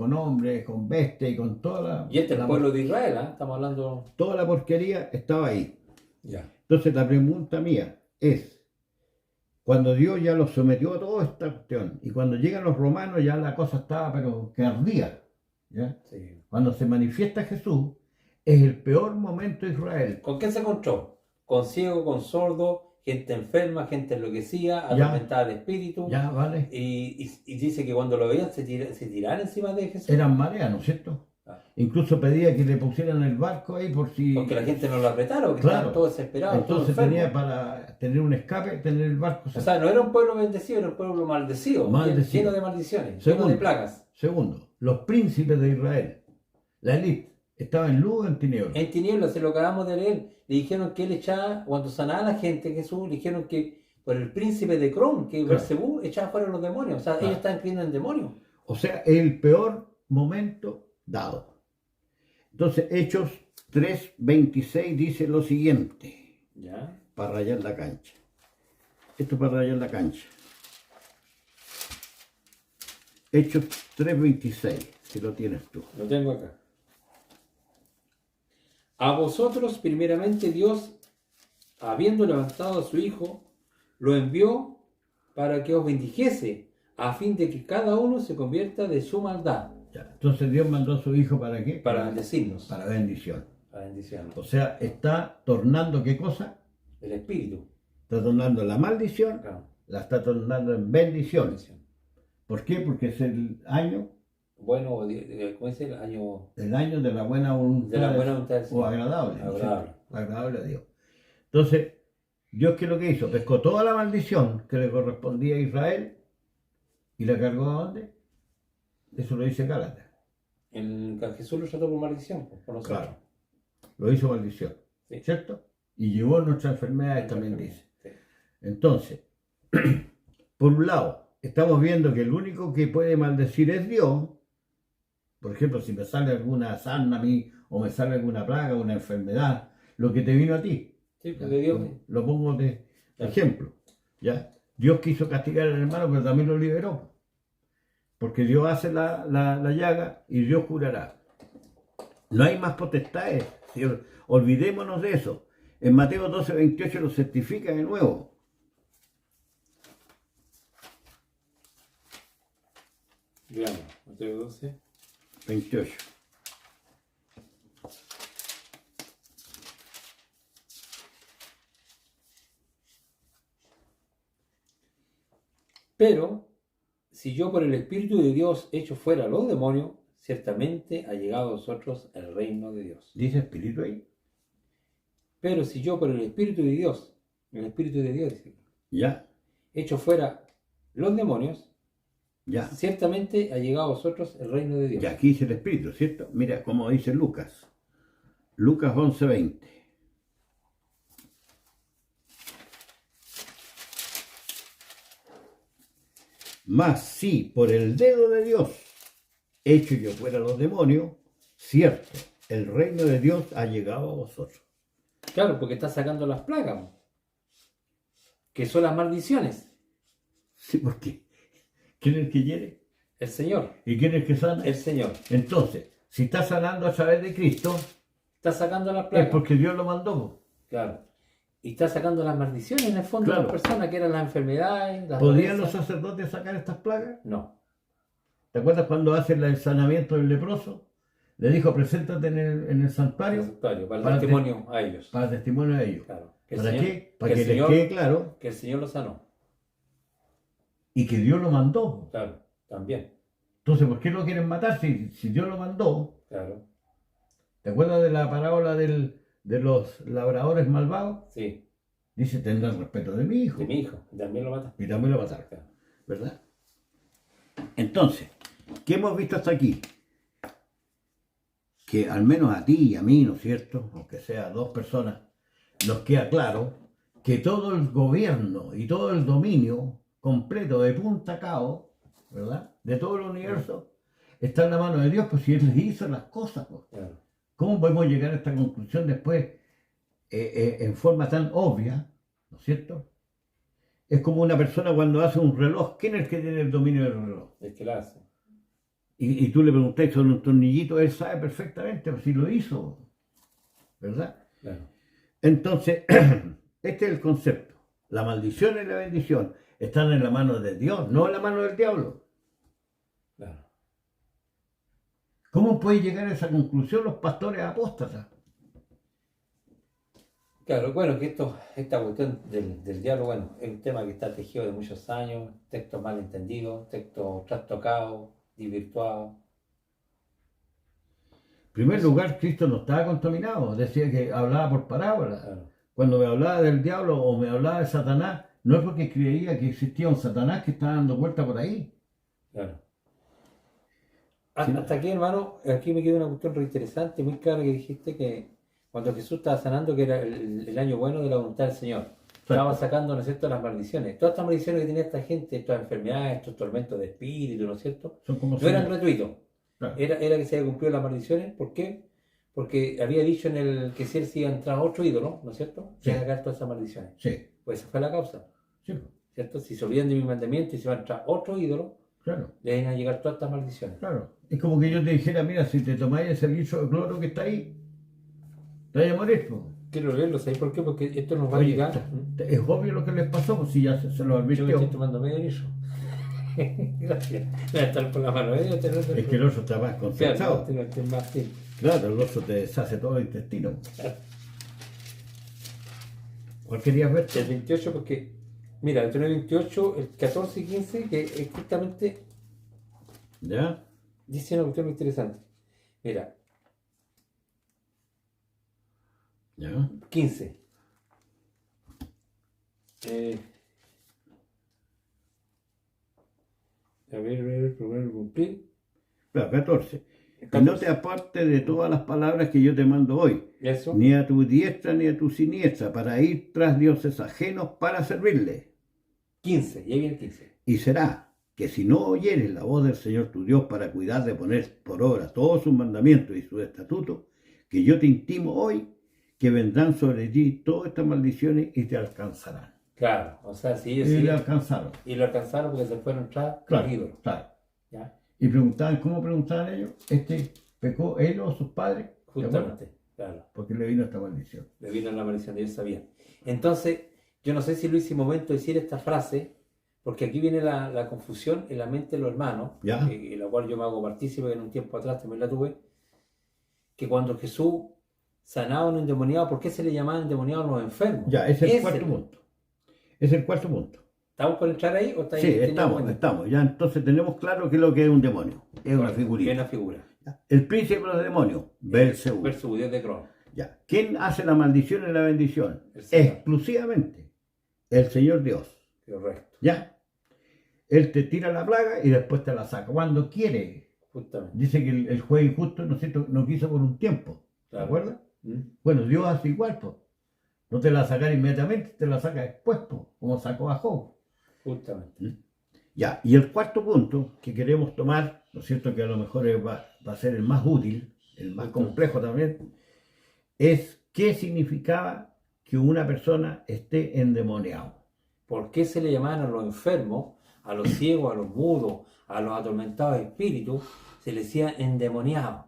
con bestias y con toda la, Y este es la- el pueblo de Israel, ¿ah? Estamos hablando. toda la porquería estaba ahí. Ya. Entonces la pregunta mía es, cuando Dios ya los sometió a toda esta cuestión, y cuando llegan los romanos ya la cosa estaba pero que ardía, ¿ya? Sí. Cuando se manifiesta Jesús, es el peor momento de Israel. ¿Con qué se encontró? Con ciego, con sordo, gente enferma, gente enloquecida, atormentada de espíritu. Ya, ¿vale? Y dice que cuando lo veían se tiraron encima de Jesús. Eran mareas, ¿no es cierto? Ah. Incluso pedía que le pusieran el barco ahí por si... Porque la gente no lo apretara, porque Claro. estaban todos desesperados, todos Entonces enfermos. tenía para tener un escape, tener el barco. O sea, no era un pueblo bendecido, era un pueblo maldecido, Maldecido. lleno de maldiciones, lleno Segundo. de plagas. Segundo, los príncipes de Israel, la élite, estaba en luz o en tinieblas. En tinieblas, se lo acabamos de leer, le dijeron que él echaba, cuando sanaba a la gente, Jesús, le dijeron que por el príncipe de Crom, que Claro. Belcebú, echaba fuera a los demonios. O sea, Claro. ellos estaban creyendo en demonios. O sea, el peor momento dado. Entonces, Hechos 3:26 dice lo siguiente, ¿Ya? para rayar la cancha. Esto es para rayar la cancha. Hechos 3:26, si lo tienes tú. Lo tengo acá. A vosotros, primeramente, Dios, habiendo levantado a su Hijo, lo envió para que os bendijese, a fin de que cada uno se convierta de su maldad. Ya, entonces Dios mandó a su Hijo ¿para qué? Para bendecirnos. Para bendición. Para bendiciones. O sea, está tornando ¿qué cosa? El Espíritu. Está tornando la maldición, Claro. la está tornando en bendición. Bendición. ¿Por qué? Porque es el año Bueno, ¿cómo es el año de la buena voluntad. de la buena voluntad del O Señor? agradable. ¿no es Agradable. cierto? Agradable a Dios. Entonces, Dios, ¿qué es lo que hizo? Pescó toda la maldición que le correspondía a Israel y la cargó ¿a dónde? Eso lo dice Gálatas. Jesús lo trató por maldición, por nosotros. Claro. Lo hizo maldición. Sí. ¿Cierto? Y llevó nuestras enfermedades, también dice. Sí. Entonces, por un lado, estamos viendo que el único que puede maldecir es Dios. Por ejemplo, si me sale alguna sarna a mí, o me sale alguna plaga, una enfermedad, lo que te vino a ti. Sí, ¿ya? porque Dios. Lo pongo de Claro. ejemplo. ¿Ya? Dios quiso castigar al hermano, pero también lo liberó. Porque Dios hace la llaga y Dios curará. No hay más potestades. ¿Sí? Olvidémonos de eso. En Mateo 12:28 lo certifica de nuevo. Veamos, Mateo 12. 28. Pero, si yo por el Espíritu de Dios echo fuera a los demonios, ciertamente ha llegado a vosotros el reino de Dios. ¿Dice espíritu ahí? Pero si yo por el Espíritu de Dios, dice, Ya, echo fuera los demonios, ya. ciertamente ha llegado a vosotros el reino de Dios. Y aquí dice el espíritu, ¿cierto? Mira como dice Lucas. Lucas 11:20. Mas si por el dedo de Dios echo yo fuera los demonios, cierto, el reino de Dios ha llegado a vosotros. Claro, porque está sacando las plagas, que son las maldiciones. Sí, porque ¿quién es el que hiere? El Señor, ¿Y quién es el que sana? el Señor, Entonces, si está sanando a través de Cristo, está sacando las es plagas. porque Dios lo mandó. Claro. Y está sacando las maldiciones en el fondo de Claro. las personas, que eran las enfermedades, las ¿Podrían los dolencias. sacerdotes sacar estas plagas? No. ¿Te acuerdas cuando hacen el sanamiento del leproso? Le dijo, preséntate en el santuario Santuario, para el Para testimonio a ellos. para testimonio de ellos. Claro. Que el ¿Para Señor- qué? Para el que les Señor- quede claro Que el Señor lo sanó. y que Dios lo mandó. Claro, también. Entonces, ¿por qué lo quieren matar si Dios lo mandó? Claro. ¿Te acuerdas de la parábola de los labradores malvados? Sí, Dice, tendrá el respeto de mi hijo. de mi hijo. También lo mata. Y también lo mataron, Claro. ¿verdad? Entonces, ¿qué hemos visto hasta aquí? Que al menos a ti y a mí, ¿no es cierto? Aunque sea dos personas, nos queda claro que todo el gobierno y todo el dominio completo de punta a cabo, ¿verdad? De todo el universo, está en la mano de Dios, pues si Él les hizo las cosas, pues. Claro. ¿Cómo podemos llegar a esta conclusión después en forma tan obvia, ¿no es cierto? Es como una persona cuando hace un reloj. ¿Quién es el que tiene el dominio del reloj? El que la hace. Y tú le preguntáis sobre un tornillito, él sabe perfectamente si lo hizo, ¿verdad? Claro. Entonces, este es el concepto. La maldición y la bendición están en la mano de Dios, no en la mano del diablo. Claro. ¿Cómo pueden llegar a esa conclusión los pastores apóstatas? Claro, bueno, que esta cuestión del diablo, bueno, es un tema que está tejido de muchos años, textos mal entendidos, textos trastocados, desvirtuados. En primer lugar, Cristo no estaba contaminado, decía que hablaba por parábolas. Claro. Cuando me hablaba del diablo o me hablaba de Satanás, no es porque creía que existía un Satanás que estaba dando vuelta por ahí. Claro. Sí. Hasta aquí, hermano, aquí me queda una cuestión re interesante, muy clara, que dijiste que cuando Jesús estaba sanando, que era el año bueno de la voluntad del Señor, estaba sacando, ¿no es cierto?, las maldiciones. Todas estas maldiciones que tenía esta gente, estas enfermedades, estos tormentos de espíritu, ¿no es cierto?, Son como no eran señales. gratuitos. Claro. Era que se había cumplido las maldiciones. ¿Por qué? porque había dicho en el que si él se iba a entrar a otro ídolo, ¿no es cierto? Sí. Se iban a caer todas esas maldiciones. Sí, Pues esa fue la causa, sí, ¿cierto? Si se olvidan de mi mandamiento y se van a entrar a otro ídolo, claro, le van a llegar todas estas maldiciones. claro. Es como que yo te dijera, mira, si te tomáis ese litro de cloro que está ahí, te vas a morir, pues. Quiero verlo, ¿sabes por qué? Porque esto nos va a Oye, llegar. es obvio lo que les pasó, pues si ya se lo Yo me estoy advirtió. tomando medio litro. Gracias. Voy a estar por la mano, ¿eh? Es que el oso está más Claro, concentrado. este es más simple. Claro, el oso te deshace todo el intestino. ¿Cuál querías ver? El 28 porque, mira, el 28, el 14 y 15, que es justamente ¿Ya? dice una cuestión muy interesante. Mira, ¿Ya? 15. Primero cumplir. Claro, 14. Y no te apartes de todas las palabras que yo te mando hoy, Eso. ni a tu diestra ni a tu siniestra, para ir tras dioses ajenos para servirle. 15, y ahí viene el 15. Y será que si no oyeres la voz del Señor tu Dios para cuidar de poner por obra todos sus mandamientos y sus estatutos, que yo te intimo hoy, que vendrán sobre ti todas estas maldiciones y te alcanzarán. Claro, o sea, sí, Y sí. le alcanzaron. Y lo alcanzaron porque se fueron tras Claro, los ídolos. claro. ¿Ya? Y preguntaban, ¿cómo preguntaban ellos? ¿Pecó él o sus padres? ¿De acuerdo? Justamente, claro. Porque le vino esta maldición. Le vino la maldición, ellos sabían. Entonces, yo no sé si Luis, es momento de decir esta frase, porque aquí viene la confusión en la mente de los hermanos, Ya. En la cual yo me hago partícipe, en un tiempo atrás también la tuve, que cuando Jesús sanaba a un endemoniado, ¿por qué se le llamaban endemoniados a los enfermos? Ya, es el cuarto punto. Es el cuarto punto. ¿Estamos por entrar ahí o está ahí? Sí, estamos. Ya entonces tenemos claro qué es lo que es un demonio. Es una figurita. Es una figura. Ya. El príncipe de los demonios, Belcebú. Belcebú, Dios de Cron. Ya. ¿Quién hace la maldición y la bendición? El Señor. Exclusivamente el Señor Dios. Correcto. ¿Ya? Él te tira la plaga y después te la saca. Cuando quiere. Justamente. Dice que el juez injusto no quiso por un tiempo. ¿De Claro. acuerdo? ¿Mm? Bueno, Dios hace igual, pues. No te la saca inmediatamente, te la saca después, pues, como sacó a Job. Justamente. Ya, y el cuarto punto que queremos tomar, ¿no es cierto? Que a lo mejor va a ser el más útil, el más complejo también, es qué significaba que una persona esté endemoniado. ¿Por qué se le llamaban a los enfermos, a los ciegos, a los mudos, a los atormentados espíritus, se les decía endemoniados?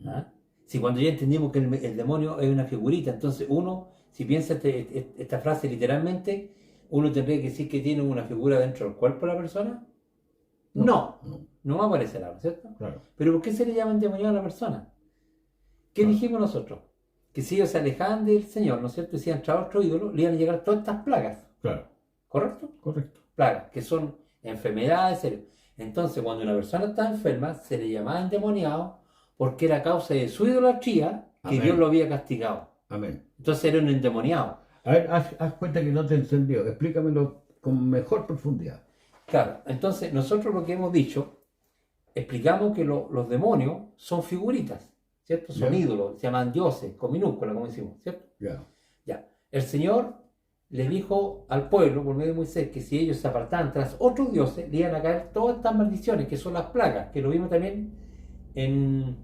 ¿Ah? Si cuando ya entendimos que el demonio es una figurita, entonces uno, si piensa esta frase literalmente, uno tendría que decir que tiene una figura dentro del cuerpo de la persona. No va a aparecer algo, ¿cierto? Claro. Pero ¿por qué se le llama endemoniado a la persona? ¿Qué dijimos nosotros? Que si ellos se alejaban del Señor, ¿no es cierto? Y si iban a otro ídolo, le iban a llegar todas estas plagas. Claro. ¿Correcto? Correcto. Plagas, que son enfermedades. Entonces, cuando una persona está enferma, se le llamaba endemoniado porque era causa de su idolatría que Amén. Dios lo había castigado. Amén. Entonces era un endemoniado. A ver, haz cuenta que no te encendió. Explícamelo con mejor profundidad. Claro, entonces nosotros lo que hemos dicho, explicamos que los demonios son figuritas, ¿cierto? Son Ya. ídolos, se llaman dioses, con minúscula, como decimos, ¿cierto? Ya. Ya. El Señor le dijo al pueblo, por medio de Moisés, que si ellos se apartaban tras otros dioses, le iban a caer todas estas maldiciones, que son las plagas, que lo vimos también en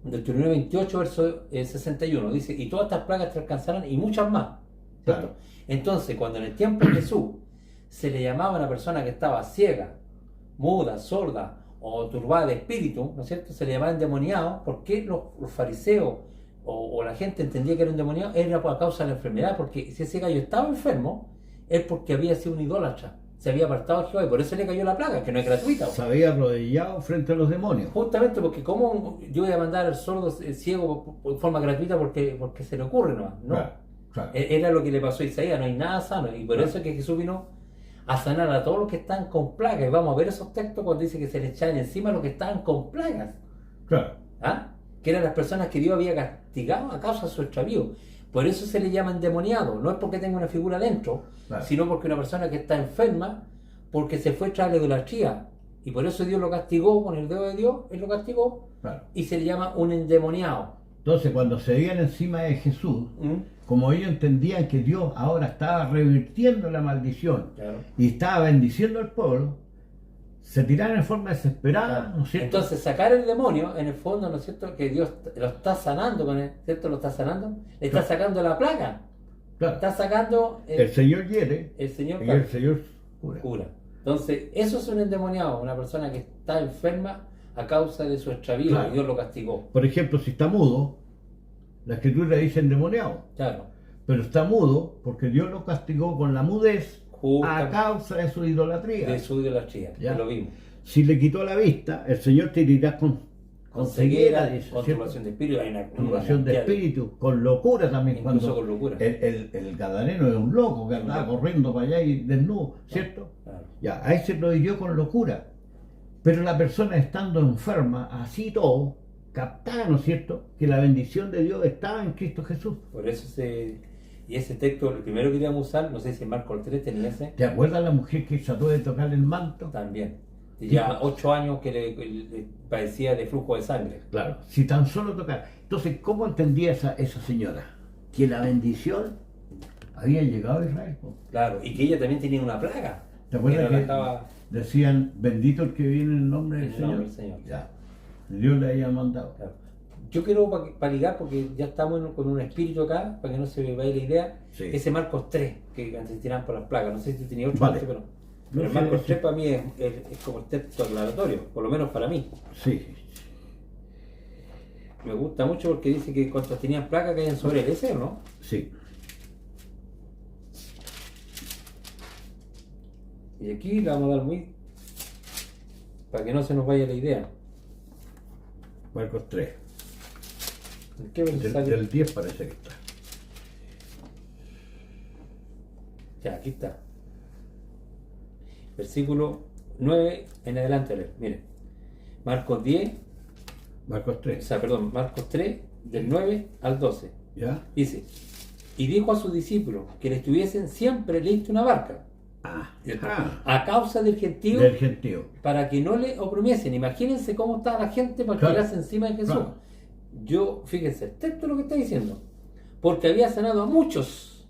Deuteronomio 28, verso 61. Dice, y todas estas plagas te alcanzarán y muchas más, ¿cierto? Claro. Entonces, cuando en el tiempo de Jesús se le llamaba a una persona que estaba ciega, muda, sorda o turbada de espíritu, ¿no es cierto? Se le llamaba endemoniado. ¿Por qué los fariseos o la gente entendía que era endemoniado? Era por causa de la enfermedad, porque si ese gallo estaba enfermo, es porque había sido un idólatra, se había apartado de Jehová y por eso le cayó la plaga, que no es gratuita. Se había arrodillado frente a los demonios. Justamente porque ¿cómo yo voy a mandar al sordo ciego por forma gratuita porque se le ocurre nomás? No. Claro, claro. Era lo que le pasó a Isaías, no hay nada sano. Y por Claro. eso es que Jesús vino a sanar a todos los que están con plagas. Y vamos a ver esos textos cuando dice que se le echaban encima a los que estaban con plagas. Claro. ¿Ah? Que eran las personas que Dios había castigado a causa de su extravío. Por eso se le llama endemoniado. No es porque tenga una figura dentro, Claro. sino porque una persona que está enferma, porque se fue tras la idolatría. Y por eso Dios lo castigó con el dedo de Dios, Él lo castigó Claro. y se le llama un endemoniado. Entonces, cuando se veían encima de Jesús, ¿Mm? como ellos entendían que Dios ahora estaba revirtiendo la maldición Claro. y estaba bendiciendo al pueblo, se tiraron en forma desesperada, Claro. ¿no es cierto? Entonces sacar el demonio, en el fondo, ¿no es cierto? Que Dios lo está sanando con él, ¿cierto? Lo está sanando, le está Claro. sacando la plaga, Claro. está sacando El Señor hiere el Señor y claro, el Señor cura. cura. Entonces, eso es un endemoniado, una persona que está enferma a causa de su extravío, Claro. y Dios lo castigó. Por ejemplo, si está mudo, la Escritura dice endemoniado, Claro. pero está mudo porque Dios lo castigó con la mudez a Justamente causa de su idolatría. de su idolatría, Ya. que lo vimos. Si le quitó la vista, el Señor te herirá con ceguera, dice, con ¿cierto? turbación de espíritu, hay una Turbación de cantidad espíritu, con locura también. incluso Cuando con locura. el gadareno es un loco que andaba corriendo para allá y desnudo, ¿cierto? Claro. Ya, a ese lo hirió con locura. Pero la persona estando enferma, así todo, captaba, ¿no es cierto?, que la bendición de Dios estaba en Cristo Jesús. Por eso y ese texto, el primero que queríamos usar, no sé si en Marcos 3 tenía ese, ¿Te acuerdas la mujer que trató de tocar el manto? también. Ya 8 años que le padecía de flujo de sangre. Claro, si tan solo tocar. Entonces, ¿cómo entendía esa señora? Que la bendición había llegado a Israel. ¿No? Claro, y que ella también tenía una plaga. ¿Te acuerdas no la que estaba decían, bendito el que viene en el nombre del en el Señor? nombre del Señor? Ya, Dios le había mandado. Claro. Yo quiero para ligar, porque ya estamos con un espíritu acá, para que no se me vaya la idea, Sí. ese Marcos 3, que antes tiran por las plagas. No sé si tenía otro, Vale. pero No el sé, Marcos sí. 3 para mí es como el texto aclaratorio, por lo menos para mí. Sí, Me gusta mucho porque dice que cuantos tenían plaga caían sobre él, ¿ese o no? sí. Y aquí le vamos a dar muy... para que no se nos vaya la idea. Marcos 3. ¿En qué versículo? Del 10 parece que está. Ya, aquí está. Versículo 9 en adelante, a leer. Miren. Marcos 10, Marcos o 3. sea, perdón, Marcos 3, del 9 al 12. ¿Ya? Dice, y dijo a sus discípulos que le estuviesen siempre listo una barca, a causa del gentío, Del gentío. para que no le oprimiesen. Imagínense cómo estaba la gente para Claro. tirarse encima de Jesús. Claro. Yo, fíjense, el texto es lo que está diciendo. Porque había sanado a muchos.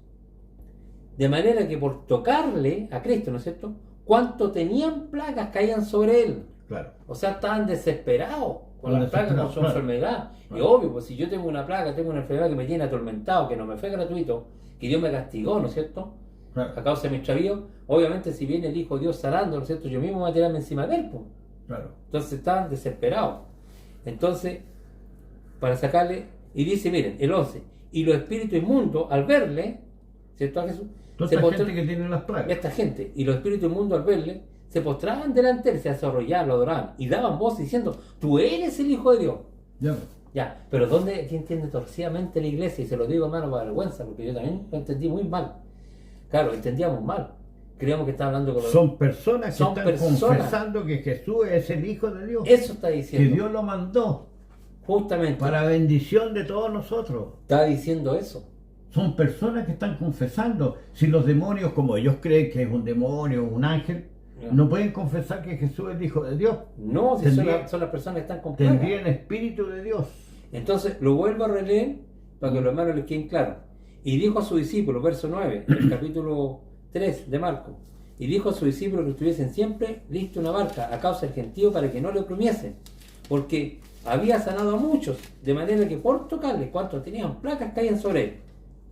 De manera que por tocarle a Cristo, ¿no es cierto? Cuanto tenían plagas caían sobre él. Claro. O sea, estaban desesperados con Estaban las plagas, con desesperados, su claro. enfermedad. Y Claro. obvio, pues si yo tengo una plaga, tengo una enfermedad que me tiene atormentado, que no me fue gratuito, que Dios me castigó, ¿no es cierto? Claro. A causa de mi extravío, obviamente si viene el Hijo de Dios sanando, ¿no es cierto? Yo mismo voy a tirarme encima de él, pues. Claro. Entonces estaban desesperados. Entonces, para sacarle, y dice, miren, el 11, y los espíritus inmundos al verle, ¿cierto? A Jesús, Toda se esta postraron- gente que tiene las plagas. esta gente, y los espíritus inmundos al verle, se postraban delante de él, se arrodillaban, lo adoraban, y daban voz diciendo, tú eres el Hijo de Dios. Ya. Ya, pero ¿dónde aquí entiende torcidamente la iglesia? Y se lo digo, hermano, para vergüenza, porque yo también lo entendí muy mal. Claro, entendíamos mal. Creíamos que estaba hablando con los... Son personas que Son están personas. confesando que Jesús es el Hijo de Dios. Eso está Que diciendo. Dios lo mandó Justamente. para bendición de todos nosotros. Está diciendo eso. Son personas que están confesando. Si los demonios, como ellos creen que es un demonio, un ángel, Ya. no pueden confesar que Jesús es el Hijo de Dios. No, si son, Tendría- son las personas que están con plaga. Tendrían espíritu de Dios. Entonces, lo vuelvo a releer para que los hermanos les queden claros. Y dijo a sus discípulos, verso 9, el capítulo 3 de Marcos, y dijo a sus discípulos que estuviesen siempre listo una barca a causa del gentío para que no le oprimiesen, porque había sanado a muchos, de manera que por tocarle, cuantos tenían placas caían sobre él.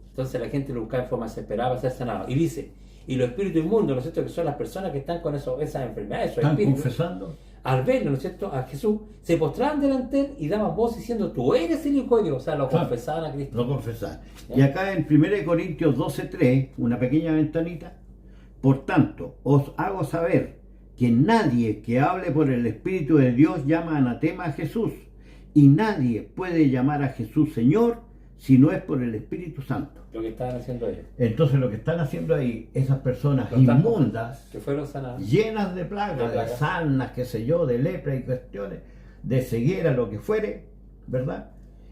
Entonces la gente lo buscaba en forma desesperada para ser sanado. Y dice, y los espíritus inmundos, ¿no es cierto?, que son las personas que están con esas enfermedades, esos Están espíritus, confesando. al verlo, ¿no es cierto?, a Jesús, se postraban delante de él y daban voz diciendo, tú eres el Hijo de Dios. O sea, lo Claro. confesaban a Cristo. Lo confesar. Y acá en 1 Corintios 12:3, una pequeña ventanita, por tanto, os hago saber que nadie que hable por el Espíritu de Dios llama anatema a Jesús, y nadie puede llamar a Jesús Señor si no es por el Espíritu Santo. Lo que estaban haciendo ellos, Entonces lo que están haciendo ahí, esas personas Lo están- inmundas, que fueron sanados. llenas de De plagas, de plagas. sarnas, qué sé yo, de lepra y cuestiones, de ceguera, lo que fuere, ¿verdad?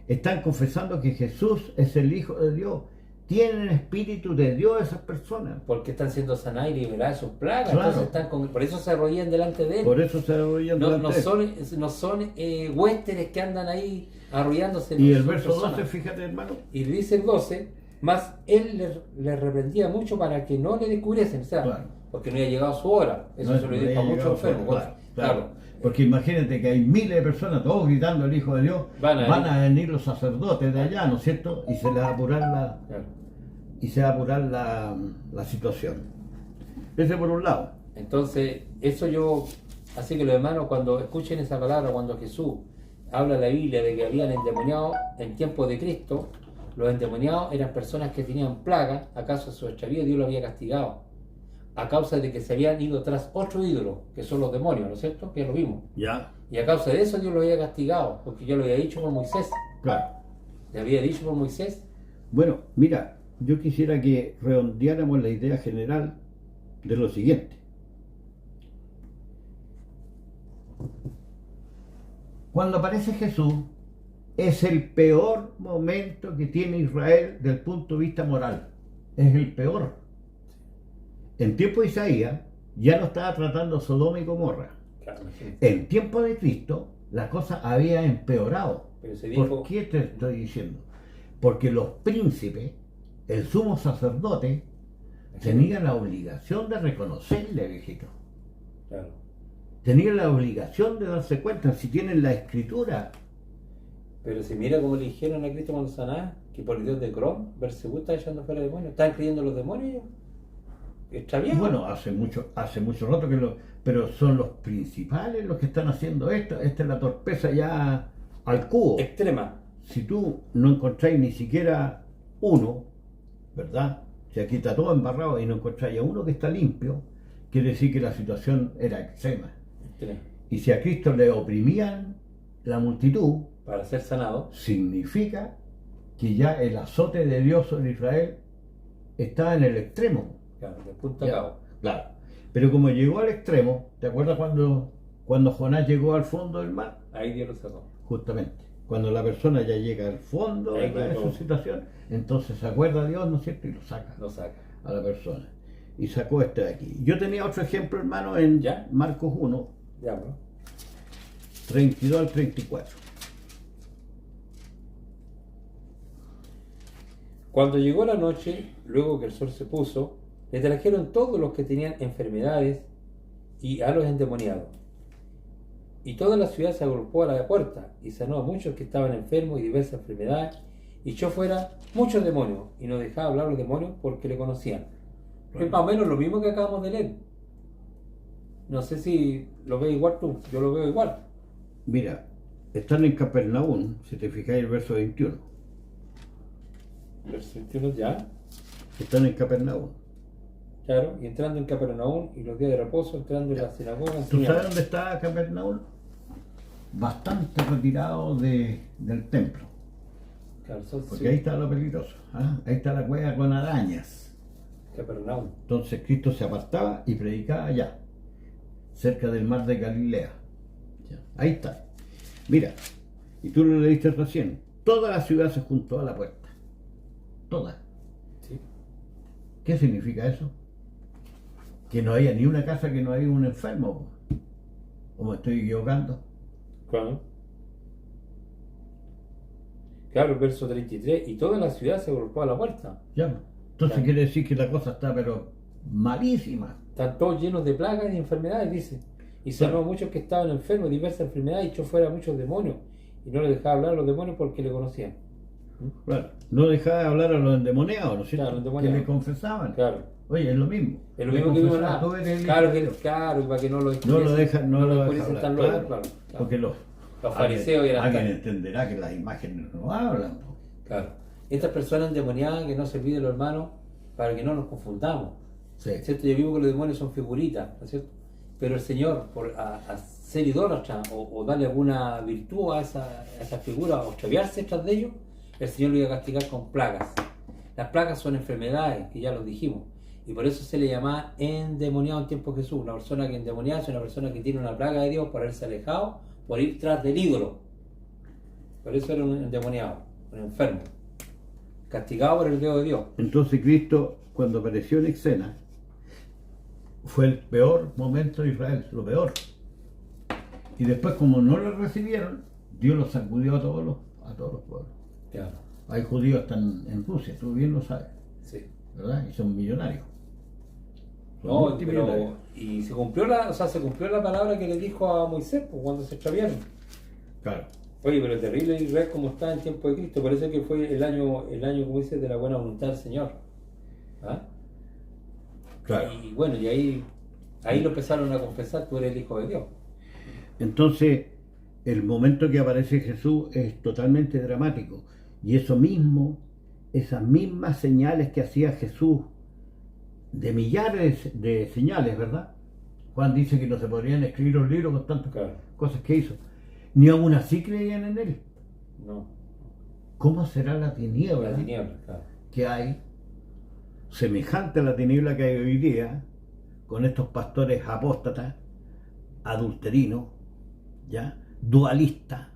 Están confesando que Jesús es el Hijo de Dios. Tienen espíritu de Dios esas personas. Porque están siendo sanadas y liberadas de sus plagas. Claro. Entonces están por eso se arrodillan delante de él. Por eso se arrodillan No, delante no de él. son huéspedes que andan ahí arrollándose. Y no el son verso personas. 12, fíjate hermano, Y dice el 12, más él le reprendía mucho para que no le descubriesen. O sea, Claro. porque no había llegado su hora. Eso No, se lo no dijo a había muchos llegado su hora, enfermos. claro. Claro. Porque imagínate que hay miles de personas, todos gritando el Hijo de Dios, van a venir los sacerdotes de allá, ¿no es cierto? Y se les va a apurar la situación. Ese por un lado. Entonces, eso yo, así que los hermanos cuando escuchen esa palabra, cuando Jesús habla en la Biblia de que habían endemoniado en tiempo de Cristo, los endemoniados eran personas que tenían plaga, acaso a su extravío Dios lo había castigado, a causa de que se habían ido tras otro ídolo, que son los demonios, ¿no es cierto? Que ya lo vimos. Ya. Y a causa de eso Dios lo había castigado, porque yo lo había dicho por Moisés. Claro. Le había dicho por Moisés. Bueno, mira, yo quisiera que redondeáramos la idea general de lo siguiente. Cuando aparece Jesús, es el peor momento que tiene Israel desde el punto de vista moral. Es el peor. En tiempo de Isaías ya no estaba tratando Sodoma y Gomorra. Claro, en tiempo de Cristo la cosa había empeorado. pero se dijo... ¿Por qué te estoy diciendo? Porque los príncipes, el sumo sacerdote, tenían la obligación de reconocerle, viejito. Claro. Tenían la obligación de darse cuenta si tienen la escritura. Pero si mira como le dijeron a Cristo cuando sanaba, que por el Dios de Crom, Bersebú está echando fuera demonios. ¿Están creyendo los demonios ellos? Extraviados. Bueno, hace mucho rato pero son los principales los que están haciendo esto. Esta es la torpeza ya al cubo. Extrema. Si tú no encontráis ni siquiera uno, ¿verdad? Si aquí está todo embarrado y no encontráis a uno que está limpio, quiere decir que la situación era extrema. Y si a Cristo le oprimían la multitud, para ser sanado, significa que ya el azote de Dios sobre Israel está en el extremo. Claro, de punto a cabo. Claro. Pero como llegó al extremo, ¿te acuerdas cuando Jonás llegó al fondo del mar? Ahí Dios lo sacó. Justamente. Cuando la persona ya llega al fondo de su situación, entonces se acuerda a Dios, ¿no es cierto? Y lo saca. A la persona. Y sacó este de aquí. Yo tenía otro ejemplo, hermano, en ¿Ya? Marcos 1, Ya, bro. 32 al 34. Cuando llegó la noche, luego que el sol se puso, le trajeron todos los que tenían enfermedades y a los endemoniados. Y toda la ciudad se agrupó a la puerta y sanó a muchos que estaban enfermos y diversas enfermedades, y echó fuera muchos demonios y no dejaba hablar a los demonios porque le conocían. Es más o menos lo mismo que acabamos de leer. No sé si lo ves igual tú, yo lo veo igual. Mira, están en Capernaum, si te fijáis el verso 21. Verso 21 ya. Están en Capernaum. Claro, y entrando en Capernaum y los días de reposo, entrando en la sinagoga. ¿Tú sabes dónde está Capernaum? Bastante retirado del templo. Claro, porque ahí está lo peligroso. ¿Ah? Ahí está la cueva con arañas. Capernaum. Entonces Cristo se apartaba y predicaba allá, cerca del mar de Galilea. Ahí está. Mira, y tú lo leíste recién. Toda la ciudad se juntó a la puerta. Toda. Sí. ¿Qué significa eso? Que no haya ni una casa que no haya un enfermo. ¿O me estoy equivocando? Claro. Claro, el verso 33, y toda la ciudad se golpeó a la puerta. Ya. Entonces Ya. quiere decir que la cosa está pero malísima. Están todos llenos de plagas y enfermedades, dice. Y sanó a muchos que estaban enfermos, diversas enfermedades, y echó fuera a muchos demonios. Y no le dejaba hablar a los demonios porque le conocían. Claro. No dejaba de hablar a los endemoniados, ¿no es cierto? Claro, los endemoniados. Que le confesaban. Claro. Oye, es lo mismo. Es lo mismo que vimos confesaba, nada. tú eres el Claro, hijo de que, Dios. claro, y para que no lo No lo deja, no lo deja pudiesen hablar. tan luego, Claro, claro. Porque los fariseos eran alguien tan- entenderá que las imágenes no hablan. ¿No? Claro. Estas personas endemoniadas, que no se olviden los hermanos, para que no nos confundamos. Sí. ¿Cierto? Yo vivo que los demonios son figuritas, ¿no es cierto? Pero el Señor, por a ser idólatra o darle alguna virtud a esa figura o extraviarse tras de ellos, el Señor lo iba a castigar con plagas. Las plagas son enfermedades, que ya lo dijimos. Y por eso se le llamaba endemoniado en tiempo de Jesús. Una persona que endemoniada es una persona que tiene una plaga de Dios por haberse alejado, por ir tras del ídolo. Por eso era un endemoniado, un enfermo. Castigado por el dedo de Dios. Entonces Cristo, cuando apareció en escena, fue el peor momento de Israel, lo peor. Y después, como no lo recibieron, Dios los sacudió a todos los pueblos. Claro. Hay judíos que están en Rusia, tú bien lo sabes, Sí. ¿verdad? Y son millonarios. Son No, multimillonarios. y se cumplió se cumplió la palabra que le dijo a Moisés pues, cuando se extraviaron. Claro. Oye, pero terrible Israel como está en tiempo de Cristo, parece que fue el año, como dice, de la buena voluntad del Señor. ¿Ah? Claro. Y bueno, y ahí lo empezaron a confesar, tú eres el Hijo de Dios. Entonces, el momento que aparece Jesús es totalmente dramático. Y eso mismo, esas mismas señales que hacía Jesús, de millares de señales, ¿verdad? Juan dice que no se podrían escribir los libros con tantas Claro. cosas que hizo. Ni aún así creían en él. No, ¿Cómo será la tiniebla la tiniebla, claro. que hay, semejante a la tiniebla que hay hoy día, con estos pastores apóstatas, adulterinos, ¿ya? Dualistas,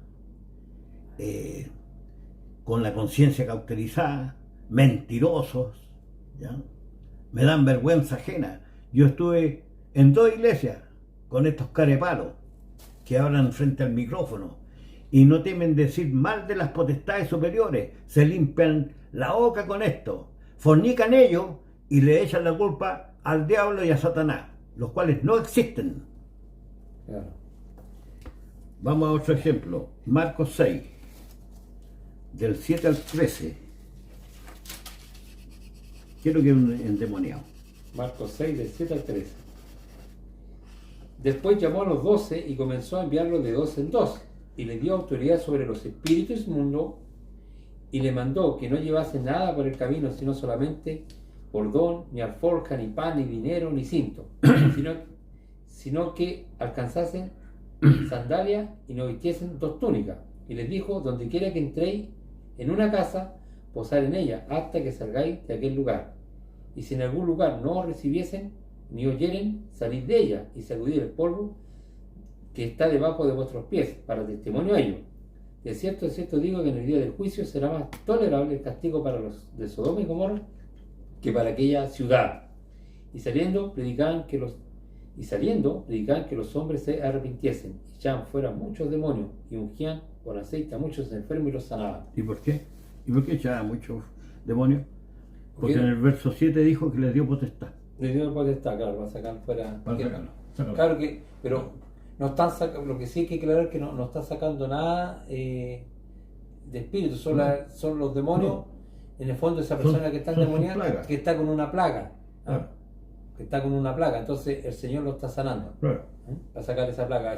con la conciencia cauterizada, mentirosos, ¿ya? Me dan vergüenza ajena. Yo estuve en 2 iglesias con estos carepalos que hablan frente al micrófono y no temen decir mal de las potestades superiores, se limpian la boca con esto, fornican ellos y le echan la culpa al diablo y a Satanás, los cuales no existen. Claro. Vamos a otro ejemplo, Marcos 6, del 7 al 13. Quiero que un endemoniado. Marcos 6, del 7 al 13. Después llamó a los 12 y comenzó a enviarlos de 2 en 2, y les dio autoridad sobre los espíritus inmundos, y le mandó que no llevasen nada por el camino, sino solamente bordón, ni alforja, ni pan, ni dinero, ni cinto, sino que alcanzasen sandalias y no vistiesen 2 túnicas. Y les dijo, donde quiera que entréis en una casa, posar en ella, hasta que salgáis de aquel lugar. Y si en algún lugar no os recibiesen, ni oyeren, salid de ella, y sacudid el polvo que está debajo de vuestros pies, para testimonio a ello. De cierto digo que en el día del juicio será más tolerable el castigo para los de Sodoma y Gomorra que para aquella ciudad. Y saliendo predicaban que los hombres se arrepintiesen, y echaban fuera muchos demonios, y ungían con aceite a muchos enfermos y los sanaban. ¿Y por qué? ¿Y por qué echaban muchos demonios? Porque ¿Por qué? en el verso 7 dijo que les dio potestad. Le dio potestad, claro, para sacar fuera. Para sacarlo. Claro que, pero no están lo que sí hay que aclarar es que no está sacando nada de espíritu, son los demonios, No. en el fondo esa persona que está son sus endemoniada, plagas. que está con una plaga. Claro. Que está con una plaga, entonces el Señor lo está sanando. Claro. Para sacar esa plaga.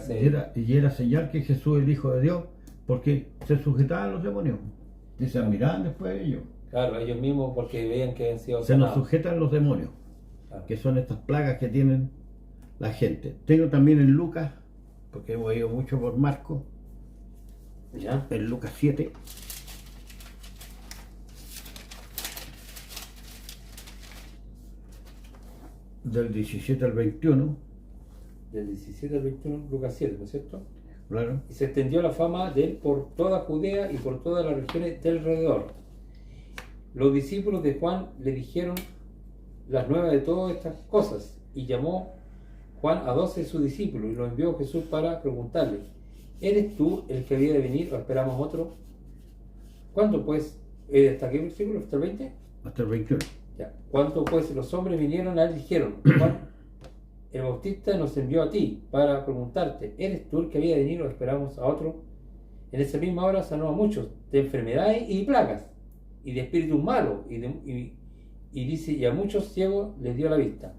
Y era señal que Jesús es el Hijo de Dios, porque se sujetaban los demonios. Y se admiraban después de ellos. Claro, ellos mismos porque veían que habían sido Se nos sanados. sujetan los demonios, Claro. que son estas plagas que tienen la gente. Tengo también en Lucas, porque hemos ido mucho por Marcos, ¿Ya? en Lucas 7. Del 17 al 21, Del 17 al 21, Lucas 7, ¿no es cierto? claro. Y se extendió la fama de él por toda Judea y por todas las regiones del alrededor. Los discípulos de Juan le dijeron las nuevas de todas estas cosas, y llamó Juan a 12 de sus discípulos y los envió a Jesús para preguntarle: ¿eres tú el que había de venir o esperamos otro? ¿Cuándo pues? ¿Hasta qué versículo? ¿Hasta el 20? Hasta el 21. Ya. Cuando pues los hombres vinieron a él, dijeron: Juan el Bautista nos envió a ti para preguntarte: ¿eres tú el que había de venir o esperamos a otro? En esa misma hora sanó a muchos de enfermedades y plagas y de espíritus malos, y dice, y a muchos ciegos les dio la vista.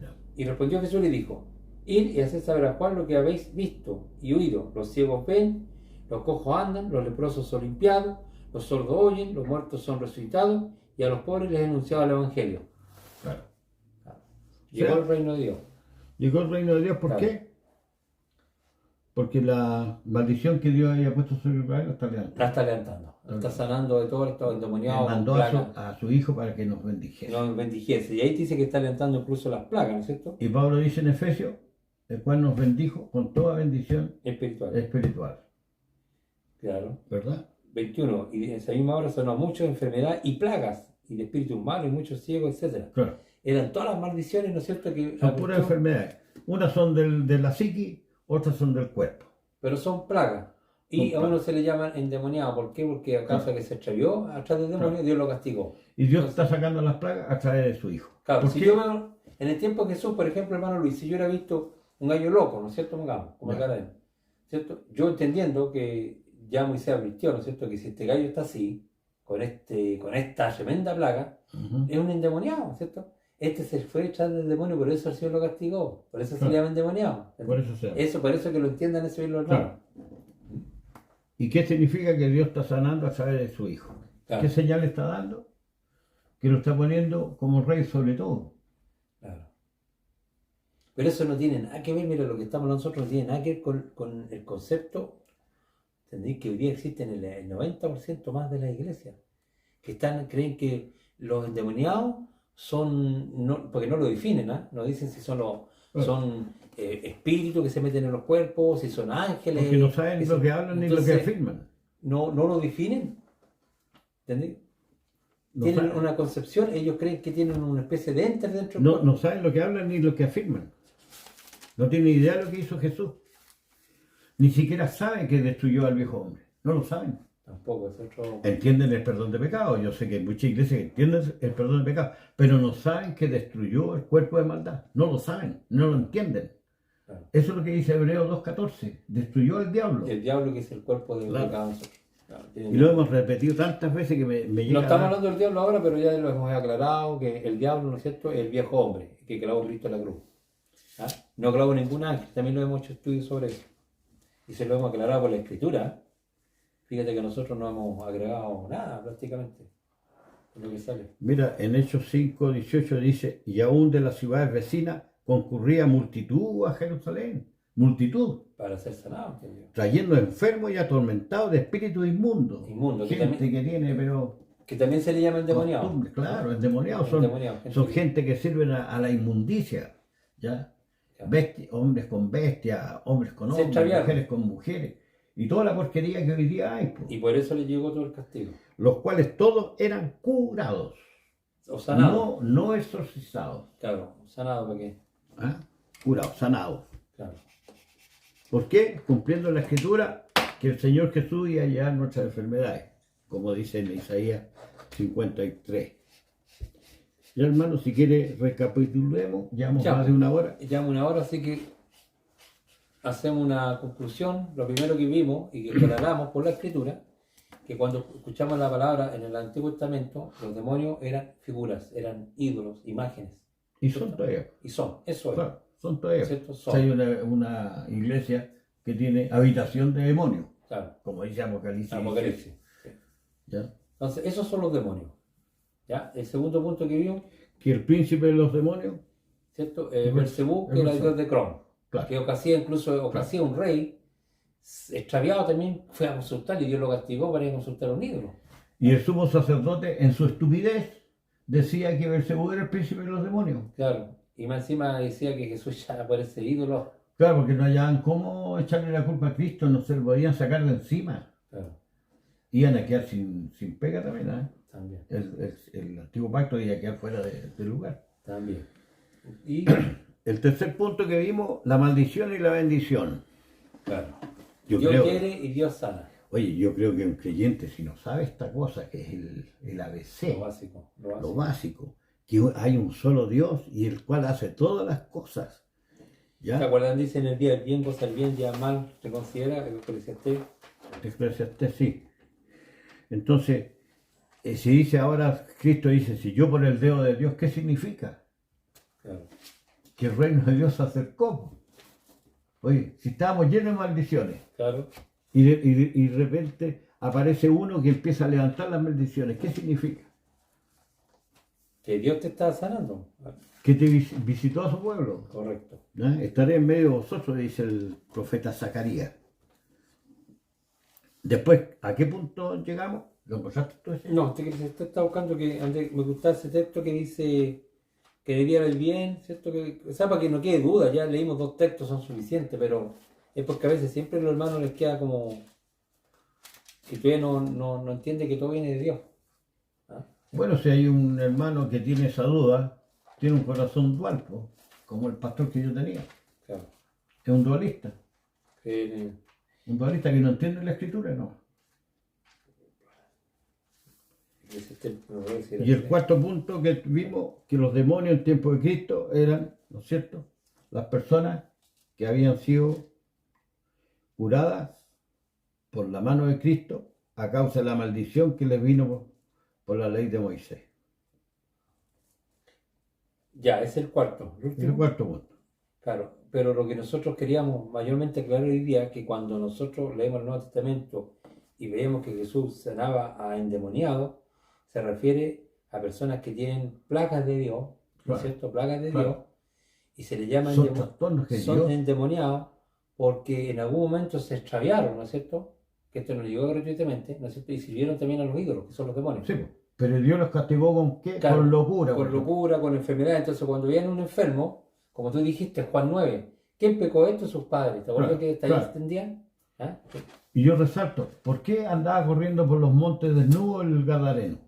Ya. Y respondió Jesús y le dijo: id y haced saber a Juan lo que habéis visto y oído: los ciegos ven, los cojos andan, los leprosos son limpiados, los sordos oyen, los muertos son resucitados, y a los pobres les he anunciado el Evangelio. Claro. Llegó Sí. el reino de Dios. Llegó el reino de Dios, ¿por Claro. qué? Porque la maldición que Dios había puesto sobre Israel lo está levantando. La está levantando, la está sanando de todos estos endemoniados. Mandó a su hijo para que nos bendijera. No bendijese. Y ahí dice que está levantando incluso las plagas, ¿no es cierto? Y Pablo dice en Efesios, el cual nos bendijo con toda bendición Espiritual. espiritual. Claro. ¿Verdad? 21. Y en esa misma hora sonó muchas enfermedades y plagas, y de espíritus malos, y muchos ciegos, etc. Claro. Eran todas las maldiciones, ¿no es cierto? Que Son puras enfermedades. Unas son de la psiqui, otras son del cuerpo. Pero son plagas. Y a uno se le llama endemoniado. ¿Por qué? Porque a causa que se extravió atrás del demonio, Dios lo castigó. Y Dios está sacando las plagas a través de su Hijo. Claro, ¿Por si qué? yo veo, en el tiempo de Jesús, por ejemplo, hermano Luis, si yo hubiera visto un gallo loco, ¿no es cierto? Pongamos, como Ya. acá en, ¿cierto? Yo entendiendo que ya Moisés advirtió, ¿no es cierto? Que si este gallo está así, con esta tremenda plaga, Ujú. es un endemoniado, ¿no es cierto? Este se fue echar del demonio, por eso el Señor lo castigó, por eso se Claro. le llama endemoniado. Por eso se hace. Por eso que lo entiendan eso bien los hermanos. Claro. ¿Y qué significa que Dios está sanando a través de su Hijo? Claro. ¿Qué señal está dando? Que lo está poniendo como rey sobre todo. Claro. Pero eso no tiene nada que ver, mira, lo que estamos hablando nosotros no tiene nada que ver con el concepto. Entendí que hoy día existen el 90% más de las iglesias que creen que los endemoniados son, porque no lo definen, ¿ah? No dicen si son espíritus que se meten en los cuerpos, si son ángeles. Porque no saben lo que hablan ni lo que Entonces, afirman. no lo definen. ¿Entendí? No Tienen saben, una concepción, ellos creen que tienen una especie de ente dentro del no, cuerpo. no saben lo que hablan ni lo que afirman. No tienen idea de lo que hizo Jesús. Ni siquiera saben que destruyó al viejo hombre. No lo saben. Tampoco, es otro. Entienden el perdón de pecado. Yo sé que hay muchas iglesias que entienden el perdón de pecado, pero no saben que destruyó el cuerpo de maldad. No lo saben, no lo entienden. Claro. Eso es lo que dice Hebreos 2.14. Destruyó al diablo. El diablo que es el cuerpo del Claro. pecado de nosotros. Claro, Y lo hemos repetido tantas veces que me llega No a estamos dar- hablando del diablo ahora, pero ya lo hemos aclarado, que el diablo, ¿no es cierto?, es el viejo hombre que clavó Cristo en la cruz. ¿Ah? No clavó ningún ángel, también lo hemos hecho estudios sobre eso. Y se lo hemos aclarado por la escritura. Fíjate que nosotros no hemos agregado nada prácticamente. Es lo que sale. Mira, en Hechos 5.18 dice, y aún de las ciudades vecinas concurría multitud a Jerusalén. Multitud. Para ser sanado, ¿entendido? Trayendo enfermos y atormentados de espíritus inmundos. Inmundos, que Gente también- que tiene, pero... Que también se le llama endemoniado. costumbres, claro, endemoniados. Son, Endemoniado, son gente que sirven a la inmundicia. ¿Ya? Ya. Hombres con bestias, hombres con Se hombres, extraviaron. mujeres con mujeres. Y toda la porquería que hoy día hay. Po. Y por eso le llegó todo el castigo. Los cuales todos eran curados. O sanado. No exorcizados. Claro, sanado para qué. ¿Ah? Curados, sanados. Claro. ¿Por qué? Cumpliendo la escritura que el Señor Jesús iba a llevar nuestras enfermedades, como dice en Isaías 53. Ya hermano, si quiere recapitulemos, llevamos Ya. más de una hora. Llevamos una hora, así que hacemos una conclusión. Lo primero que vimos y que aclaramos por la escritura, que cuando escuchamos la palabra en el Antiguo Testamento, los demonios eran figuras, eran ídolos, imágenes. Y son todavía. Y son, eso es. Claro, son todavía. ¿Cierto? O Son. sea, hay una iglesia que tiene habitación de demonios, Claro, como dice Apocalipsis. Apocalipsis. Sí. ¿Ya? Entonces, esos son los demonios. ¿Ya? El segundo punto que vimos, Que el príncipe de los demonios, ¿cierto? Belcebú, que era el dios de Crom. claro, Que Ocasía, un rey extraviado también, fue a consultar y Dios lo castigó para ir a consultar a un ídolo. y el sumo sacerdote en su estupidez decía que Belcebú era el príncipe de los demonios. Claro. Y más encima decía que Jesús ya por ese ídolo. Claro, porque no hallaban cómo echarle la culpa a Cristo, no se lo podían sacar de encima. Claro, Iban a quedar sin pega también, ¿eh? también. El antiguo pacto iba a quedar fuera del lugar. También. Y, El tercer punto que vimos, la maldición y la bendición. claro. Yo Dios creo, quiere y Dios sana. oye, yo creo que un creyente, si no sabe esta cosa, que es el Lo ABC, básico. Lo lo básico. básico, que hay un solo Dios y el cual hace todas las cosas. ¿Se ¿Ya? acuerdan? Dice en el día del bien, goza el bien, ya mal, reconsidera, Eclesiastés, sí. Entonces, si dice ahora, Cristo dice, si yo por el dedo de Dios, ¿qué significa? Claro. Que el reino de Dios se acercó. Oye, si estábamos llenos de maldiciones Claro. y de repente aparece uno que empieza a levantar las maldiciones, ¿qué significa? Que Dios te está sanando. Que te visitó a su pueblo. Correcto. ¿No? Estaré en medio de vosotros, dice el profeta Zacarías. Después, ¿a qué punto llegamos? ¿Lo encontraste tú ese? No, usted está buscando que me gusta ese texto que dice que debiera el bien, ¿cierto? O sea, para que no quede duda, ya leímos 2 textos, son suficientes, pero es porque a veces siempre a los hermanos les queda como que todavía no entiende que todo viene de Dios. ¿Ah? Bueno, si hay un hermano que tiene esa duda, tiene un corazón dual, pues, como el pastor que yo tenía, Claro. es un dualista. Que Un dualista que no entiende la escritura, no. Y el cuarto punto que vimos, que los demonios en tiempo de Cristo eran, ¿no es cierto?, las personas que habían sido curadas por la mano de Cristo a causa de la maldición que les vino por la ley de Moisés. Ya, es el cuarto. Es el cuarto punto. Claro, pero lo que nosotros queríamos mayormente aclarar hoy día es que cuando nosotros leemos el Nuevo Testamento y veíamos que Jesús sanaba a endemoniados, se refiere a personas que tienen plagas de Dios, ¿no es cierto? Plagas de Dios, y se le llaman son endemoniados porque en algún momento se extraviaron, ¿no es cierto? Que esto no llegó gratuitamente, ¿no es cierto? Y sirvieron también a los ídolos, que son los demonios. Sí, pero Dios los castigó ¿con qué? Claro, con locura. Con locura, con enfermedad. Entonces cuando viene un enfermo, como tú dijiste, Juan 9, ¿quién pecó esto? Sus padres. ¿Te acuerdas que ahí extendían? ¿Ah? Y yo resalto, ¿por qué andaba corriendo por los montes desnudo el Gadareno?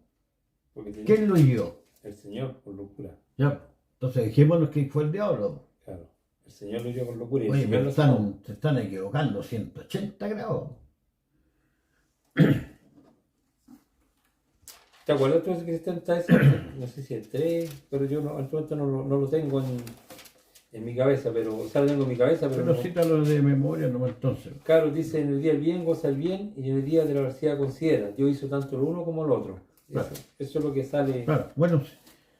¿Quién lo hirió? El Señor, por locura. Ya, entonces dejémonos que fue el diablo. Claro, el Señor lo hirió por locura. Y oye, pero se están equivocando 180 grados. ¿Te acuerdas tú que está ese? No sé si el 3, pero yo no, al momento no lo tengo en mi cabeza, pero, o sea, lo tengo en mi cabeza, pero no. Cítalo de memoria, no entonces. Claro, dice, en el día del bien goza el bien, y en el día de la adversidad considera. Dios hizo tanto lo uno como lo otro. Claro. Eso es lo que sale. Claro, bueno,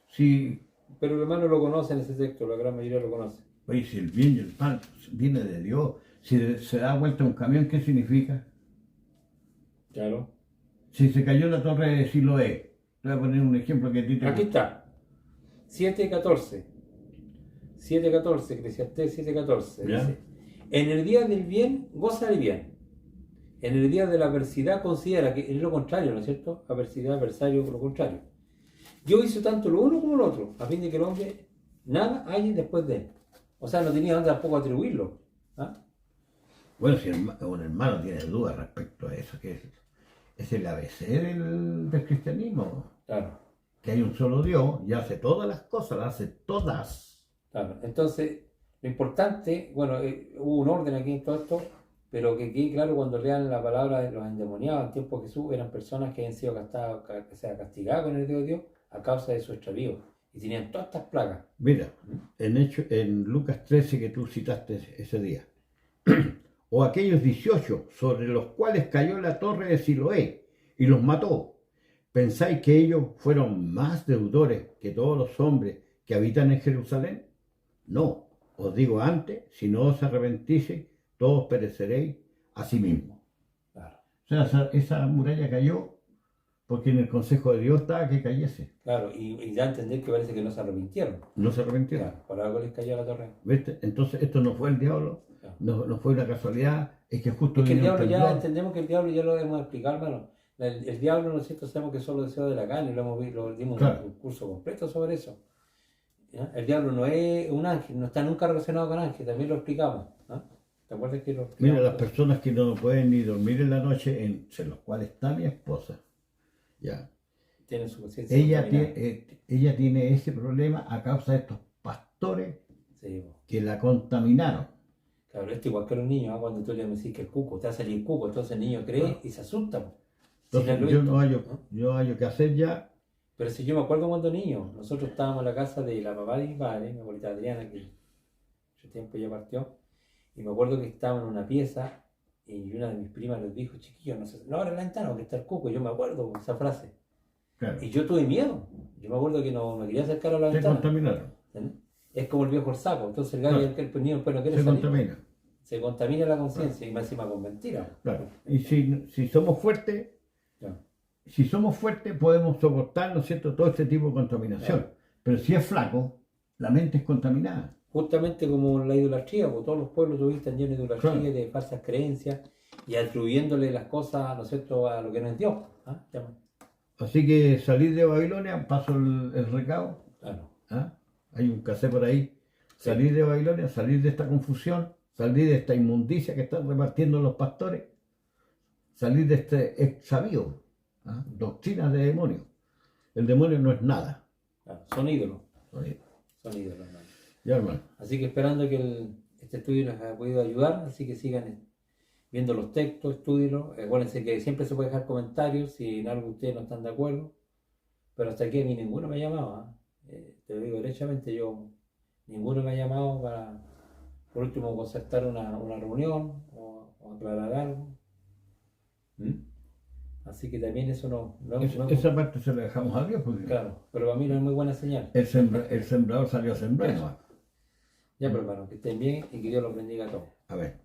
si... Pero los hermanos lo conocen ese texto, la gran mayoría lo conoce. Oye, si el bien y el mal viene de Dios, si se da vuelta un camión, ¿qué significa? Claro. Si se cayó la torre de Siloé, te voy a poner un ejemplo que a ti te Aquí está. 7:14. 7:14, Eclesiastés 7:14. Dice, en el día del bien, goza el bien. En el día de la adversidad, considera que es lo contrario, ¿no es cierto? Adversidad, adversario, lo contrario. Dios hizo tanto lo uno como lo otro, a fin de que el hombre nada haya después de él. O sea, no tenía dónde tampoco atribuirlo. ¿Ah? Bueno, si un hermano tiene dudas respecto a eso, que es el ABC del cristianismo. Claro. Que hay un solo Dios y hace todas las cosas, las hace todas. Claro. Entonces, lo importante, bueno, hubo un orden aquí en todo esto, pero que quede claro cuando lean la palabra de los endemoniados en tiempo de Jesús, eran personas que habían sido castigadas con el dedo de Dios a causa de su extravío y tenían todas estas plagas. Mira, en Lucas 13 que tú citaste ese día, o aquellos 18 sobre los cuales cayó la torre de Siloé y los mató, ¿pensáis que ellos fueron más deudores que todos los hombres que habitan en Jerusalén? No, os digo antes, si no os arrepentís, todos pereceréis a sí mismos. Claro. O sea, esa muralla cayó porque en el consejo de Dios estaba que cayese. Claro, y da a entender que parece que no se arrepintieron. No se arrepintieron. Claro, por algo les cayó la torre. ¿Viste? Entonces esto no fue el diablo, claro. no fue una casualidad, es que justo... Es que el diablo ya entendemos que el diablo ya lo debemos explicar, hermano. El diablo, ¿no es cierto? Sabemos que solo deseo de la carne, lo dimos claro. un curso completo sobre eso. ¿Ya? El diablo no es un ángel, no está nunca relacionado con ángel, también lo explicamos. ¿No? ¿Te acuerdas que lo explicamos? Mira, las personas que no pueden ni dormir en la noche, entre los cuales está mi esposa, ya. Tiene su conciencia. Ella tiene ese problema a causa de estos pastores que la contaminaron. Claro, esto igual que los niños, ¿eh? Cuando tú le decís que el cuco, te va a salir el cuco, entonces el niño cree y se asusta. Entonces yo no hallo que hacer ya. Pero si yo me acuerdo cuando niño, nosotros estábamos en la casa de la papá de mi padre, mi abuelita Adriana, que hace tiempo ya partió, y me acuerdo que estábamos en una pieza y una de mis primas les dijo, chiquillos, no abran la ventana porque está el cuco. Yo me acuerdo esa frase. Claro. Y yo tuve miedo. Yo me acuerdo que no me quería acercar a la ventana. Se contaminaron. Es como el viejo el saco. Entonces el gallo, el niño después no quiere salir. Contamina. Se contamina la conciencia, y más encima con mentiras. Claro. Y si somos fuertes, si somos fuertes podemos soportar, ¿no es cierto?, todo este tipo de contaminación. Claro. Pero si es flaco, la mente es contaminada. Justamente como la idolatría, porque todos los pueblos están llenos de idolatría, claro, de falsas creencias y atribuyéndole las cosas, ¿no es cierto?, a lo que no es Dios. ¿Ah? Así que salir de Babilonia, paso el recado. Claro. ¿Ah? Hay un cassette por ahí. Sí. Salir de Babilonia, salir de esta confusión, salir de esta inmundicia que están repartiendo los pastores, salir de este exavío, doctrinas de demonios. El demonio no es nada. Claro, son ídolos. Son ídolos, hermano. Ya, hermano. Así que esperando que este estudio les haya podido ayudar, así que sigan viendo los textos, estudienlos. Acuérdense que siempre se puede dejar comentarios si en algo ustedes no están de acuerdo. Pero hasta aquí a mí ninguno me llamaba. Te lo digo derechamente, ninguno me ha llamado para, por último, concertar una reunión o aclarar algo. ¿Mm? Así que también eso Esa parte se la dejamos a Dios, porque claro, pero para mí no es muy buena señal. el sembrador salió a sembrar, ¿no? Ya, pero hermano, que estén bien y que Dios los bendiga a todos. A ver.